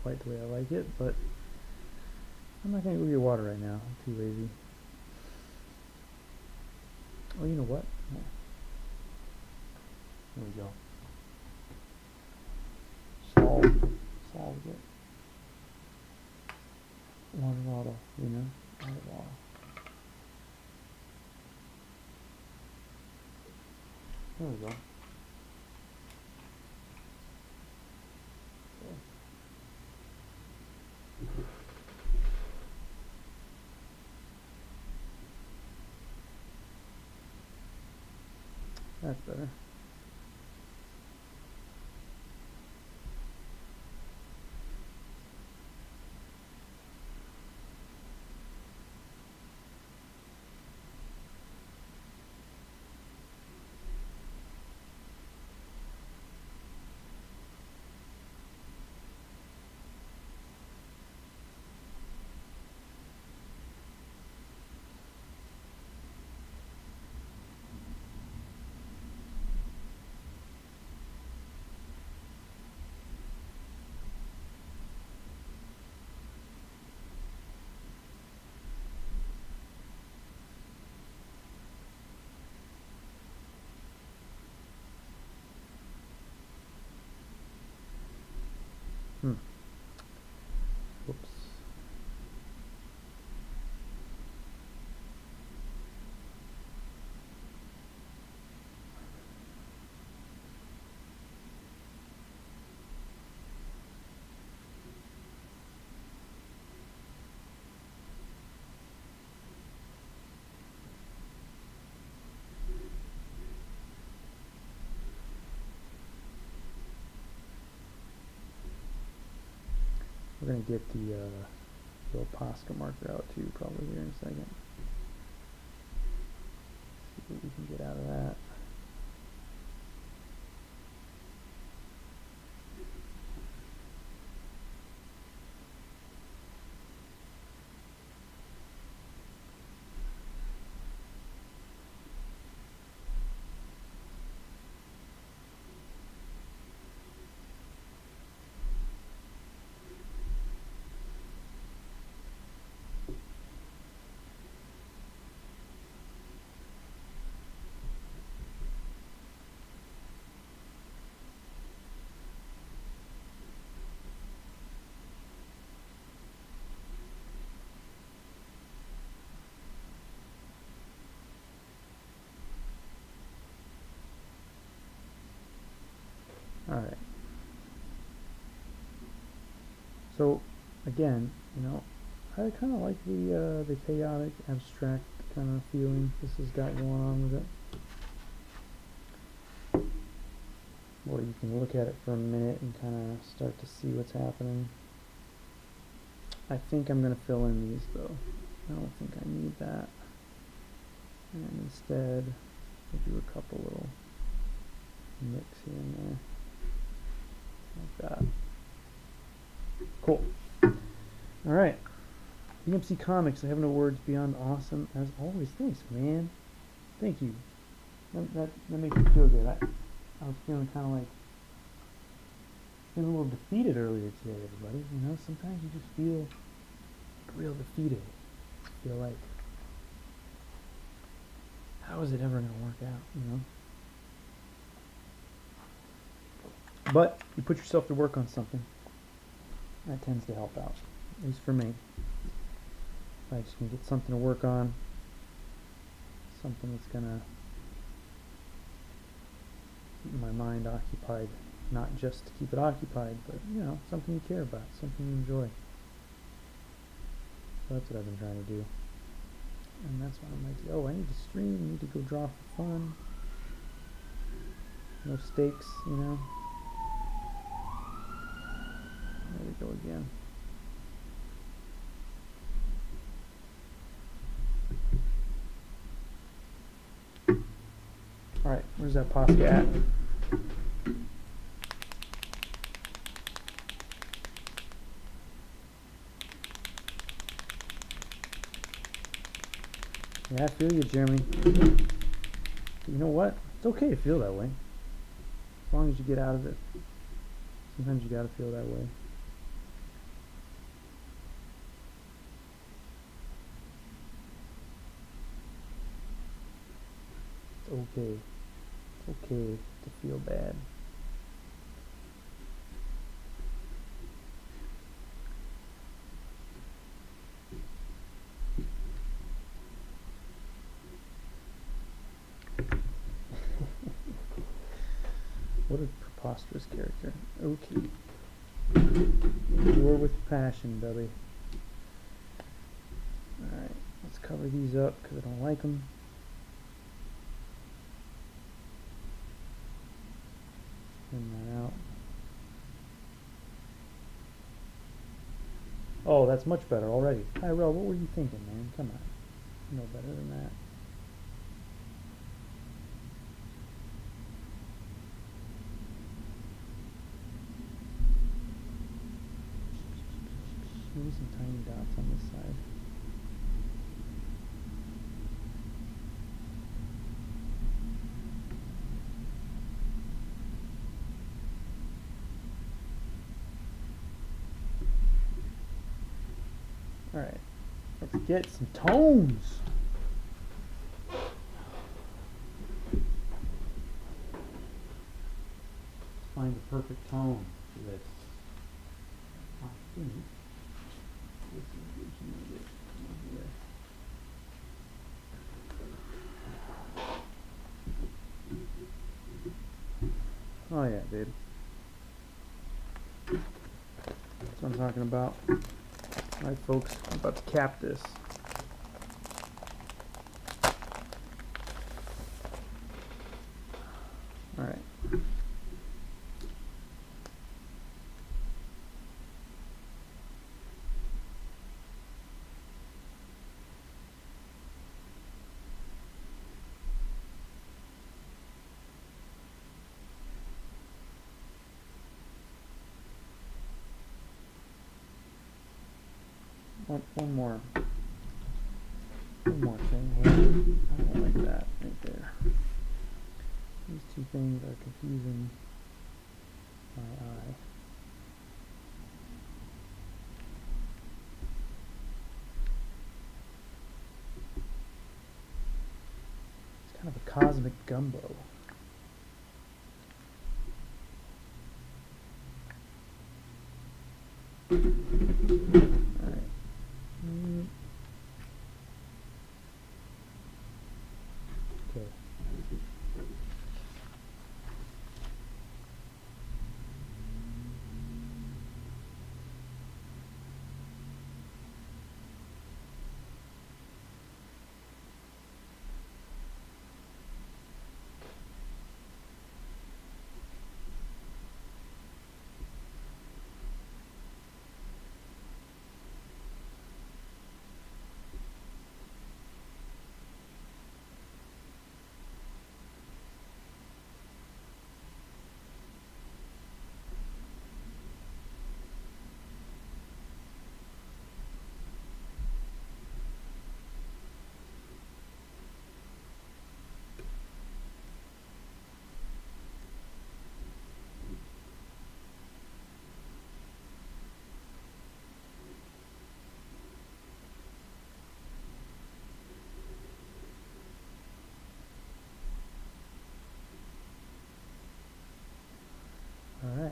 quite the way I like it, but I'm not gonna go get water right now. I'm too lazy. Oh, you know what? Yeah. There we go. Solved it. Water bottle, water bottle. There we go. That's better. Whoops. We're gonna get the little Posca marker out too, probably here in a second. See what we can get out of that. Alright. So, again, I kind of like the chaotic, abstract kind of feeling this has got going on with it. Or you can look at it for a minute and kind of start to see what's happening. I think I'm going to fill in these though. I don't think I need that. And instead, we'll do a couple little mix here and there. Like that. Cool. Alright. EMC Comics, I have no words beyond awesome as always. Thanks, man. Thank you. That makes me feel good. I was feeling kind of like feeling a little defeated earlier today, everybody. Sometimes you just feel real defeated. I feel like, how is it ever going to work out, you know? But you put yourself to work on something, that tends to help out, at least for me. I just can get something to work on, something that's going to keep my mind occupied, not just to keep it occupied, but, you know, something you care about, something you enjoy. So that's what I've been trying to do. And that's why I'm like, oh, I need to stream, I need to go draw for fun. No stakes, you know. There we go again. Alright, where's that posse at? Yeah, I feel you, Jeremy. But you know what? It's okay to feel that way. As long as you get out of it. Sometimes you gotta feel that way. It's okay. It's okay to feel bad. What a preposterous character. Okay. War with passion, Billy. Alright, let's cover these up because I don't like them. Trim that out. Oh, that's much better already. Tyrell, what were you thinking, man? Come on. You know better than that. Maybe some tiny dots on this side. Alright, let's get some tones. Find the perfect tone for this. I think this is good to get over there. Oh yeah, dude. That's what I'm talking about. Alright folks, I'm about to cap this. Alright. One more thing here. I don't like that right there. These two things are confusing my eye. It's kind of a cosmic gumbo. Alright. Okay. All right.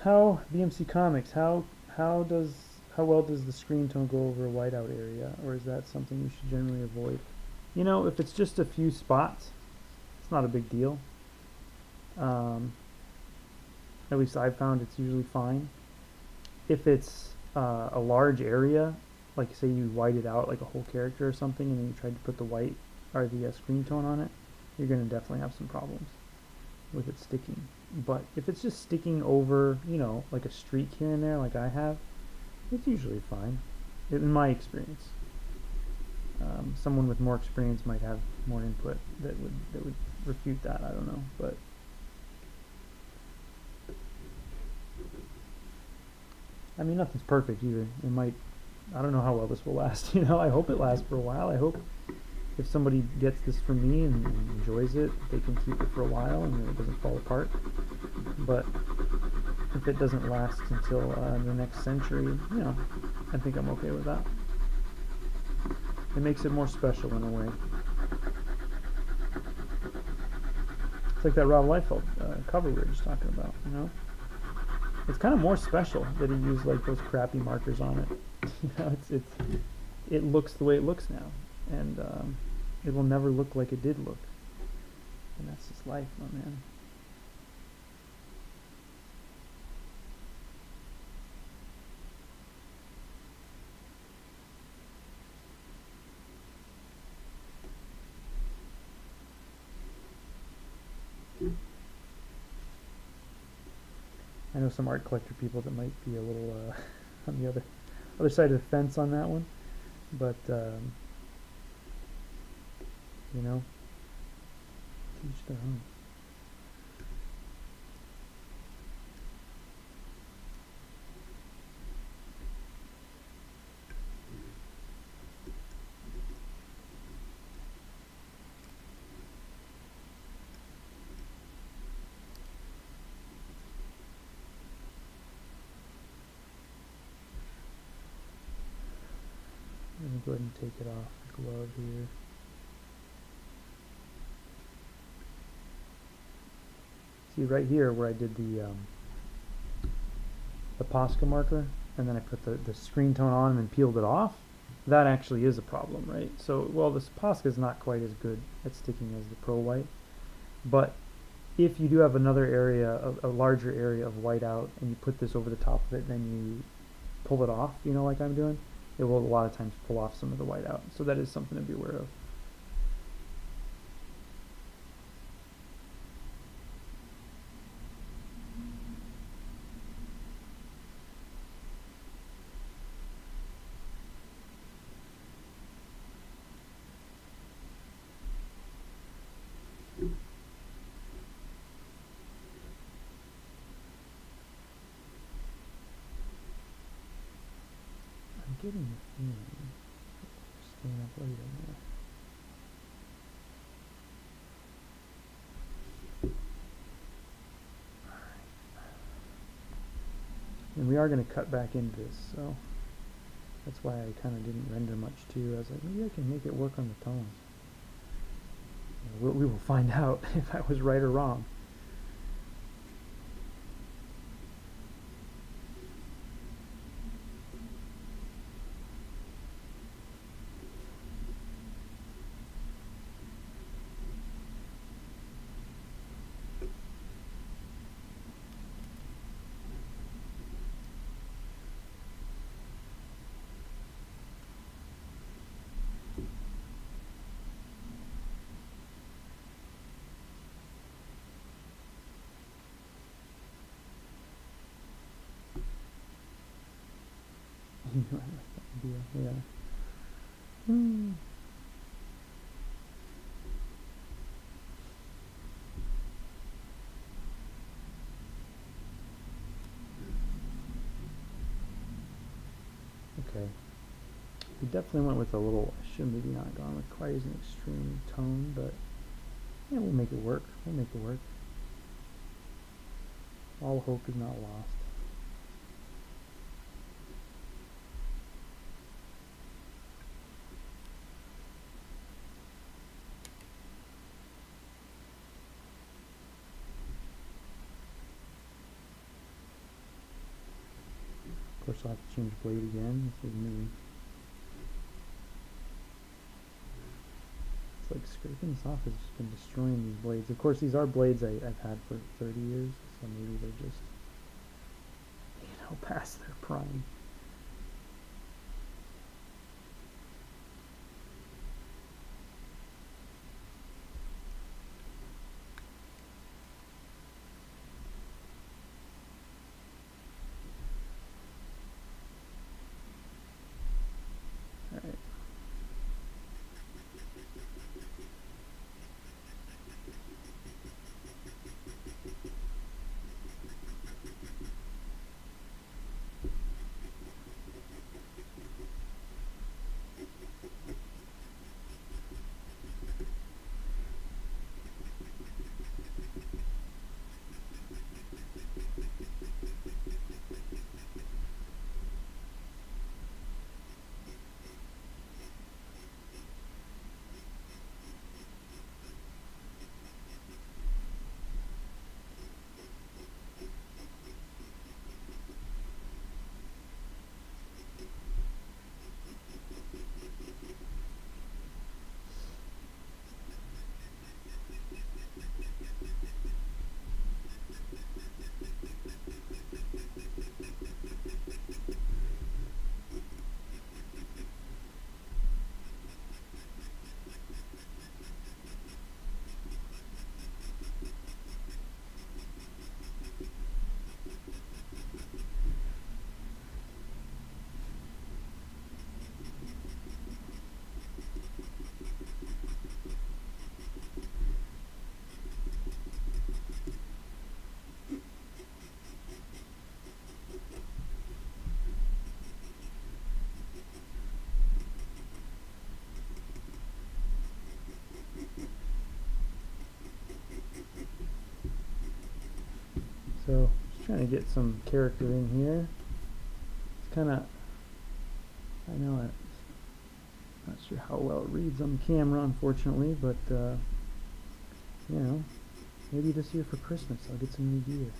How BMC Comics? How does how well does the screen tone go over a whiteout area, or is that something you should generally avoid? You know, if it's just a few spots, it's not a big deal. Um, at least I've found it's usually fine. If it's a large area, like say you white it out like a whole character or something, and then you tried to put the white or the screen tone on it, you're gonna definitely have some problems with it sticking. But if it's just sticking over, you know, like a streak here and there, like I have, it's usually fine, in my experience. Someone with more experience might have more input that would refute that. I don't know, but I mean nothing's perfect either. It might. I don't know how well this will last. You know, I hope it lasts for a while. I hope if somebody gets this from me and enjoys it, they can keep it for a while and it doesn't fall apart. But if it doesn't last until the next century, you know, I think I'm okay with that. It makes it more special in a way. It's like that Rob Liefeld cover we were just talking about, you know? It's kind of more special that he used like those crappy markers on it. You know, it looks the way it looks now, and it will never look like it did look. And that's just life, my man. I know some art collector people that might be a little on the other side of the fence on that one, but you know, teach their own. Let me go ahead and take it off the glove here. See right here where I did the Posca marker, and then I put the screen tone on and then peeled it off. That actually is a problem, right? So, well, this Posca is not quite as good at sticking as the Pro White, but if you do have another area, a larger area of whiteout, and you put this over the top of it, then you pull it off, you know, like I'm doing, it will a lot of times pull off some of the whiteout. So that is something to be aware of. I'm getting the feeling staying up late in there. And we are going to cut back into this, so that's why I kind of didn't render much too. I was like, maybe I can make it work on the tones. We will find out if I was right or wrong. Yeah. Okay. We definitely went with a little, I should maybe not gone with quite as an extreme tone, but Yeah, we'll make it work. We'll make it work. All hope is not lost. Of course, I'll have to change blade again. This is me. It's like scraping this off has just been destroying these blades. Of course, these are blades I've had for 30 years, so maybe they're just, past their prime. Alright. So, just trying to get some character in here. It's kind of, I know I'm not sure how well it reads on camera, unfortunately, but, maybe this year for Christmas I'll get some new gear.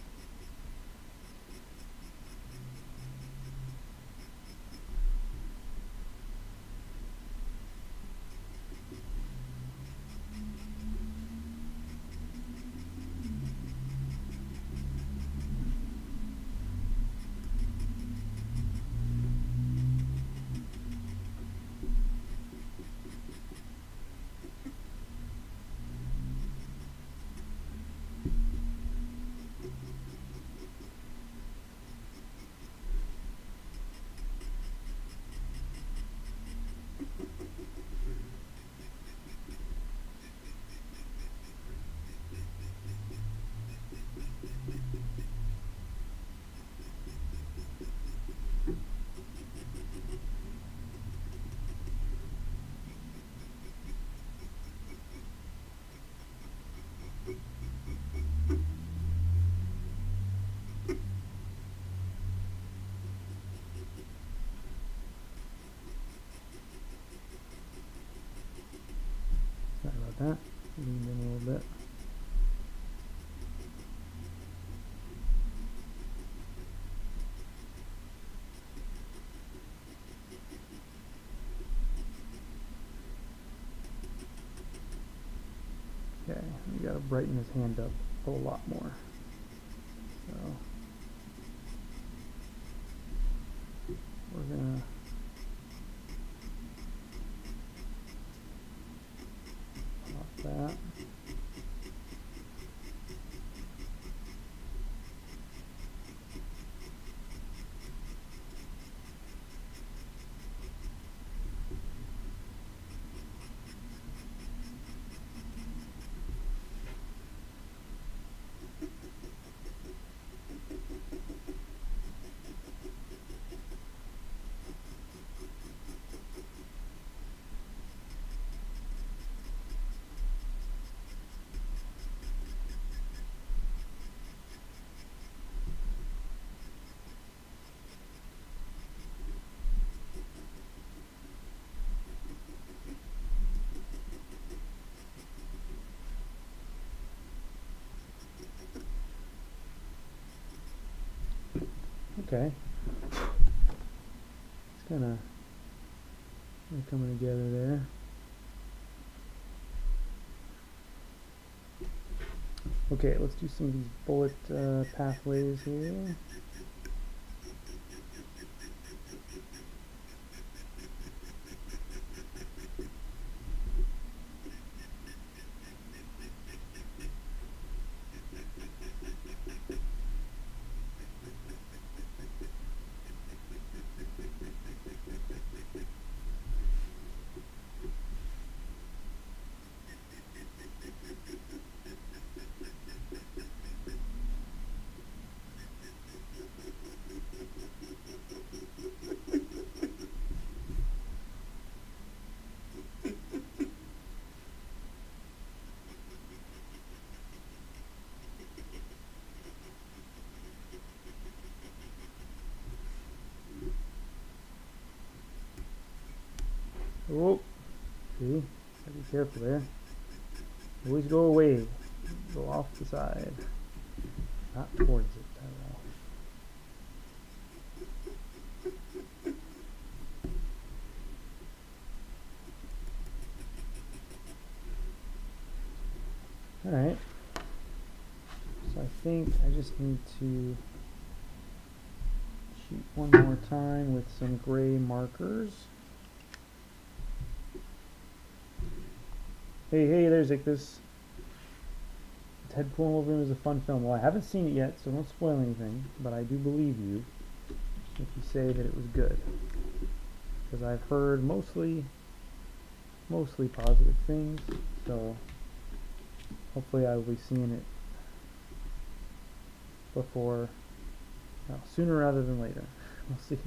Sorry about that. Leaned in a little bit. Okay, we gotta brighten his hand up a lot more. So we're gonna pop that. Okay. It's kind of coming together there. Okay, let's do some of these bullet pathways here. Oh, see, gotta be careful there. Always go away, go off the side, not towards it, Tyrell. Alright, so I think I just need to shoot one more time with some gray markers. Hey, there's Ichthus. Deadpool and Wolverine was a fun film. Well, I haven't seen it yet, so don't spoil anything, but I do believe you if you say that it was good. Because I've heard mostly positive things, so hopefully I will be seeing it before, well, sooner rather than later. We'll see.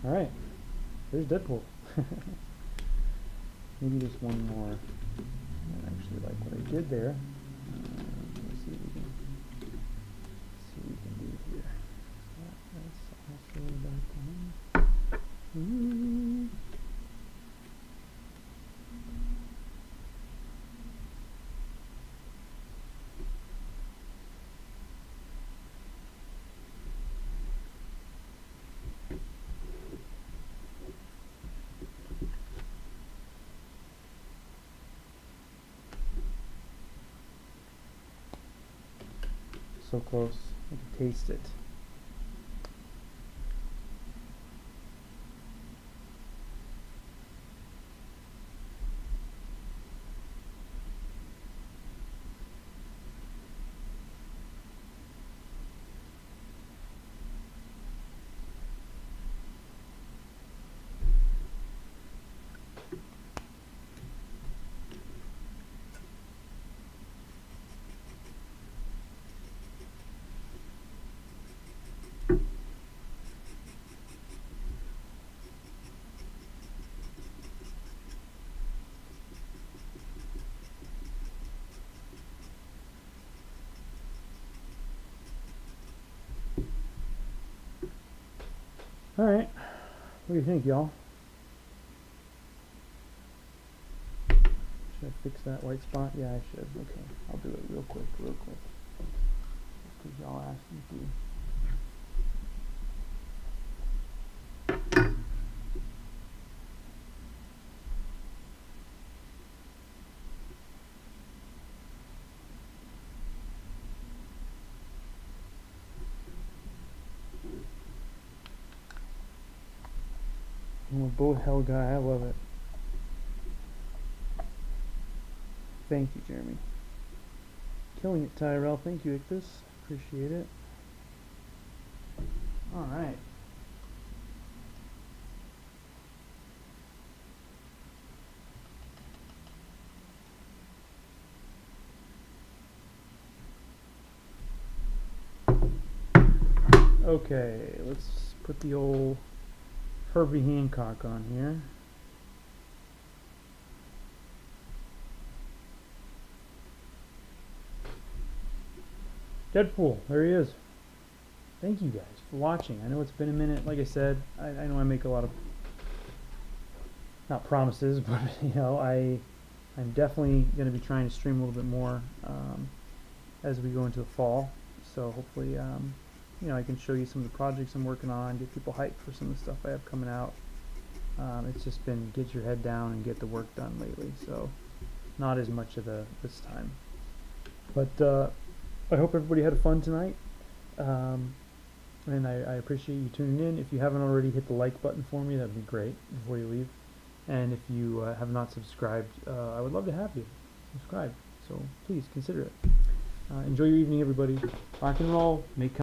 Alright, there's Deadpool. Maybe just one more. I actually like what I did there. Let's see what we can do here. That's also back on. So close, I can taste it. Alright, what do you think, y'all? Should I fix that white spot? Yeah, I should. Okay, I'll do it real quick. Because y'all asked me to. I'm a bullet hell guy, I love it. Thank you, Jeremy. Killing it, Tyrell. Thank you, Ichthus. Appreciate it. Alright. Okay, let's put the old Herbie Hancock on here. Deadpool, there he is. Thank you guys for watching. I know it's been a minute. Like I said, I know I make a lot of, not promises, but you know, I'm definitely going to be trying to stream a little bit more as we go into the fall. So hopefully, you know, I can show you some of the projects I'm working on, get people hyped for some of the stuff I have coming out. It's just been get your head down and get the work done lately, so not as much of this time. But I hope everybody had fun tonight, and I appreciate you tuning in. If you haven't already, hit the like button for me. That'd be great before you leave. And if you have not subscribed, I would love to have you subscribe. So please consider it. Enjoy your evening, everybody. Rock and roll. Make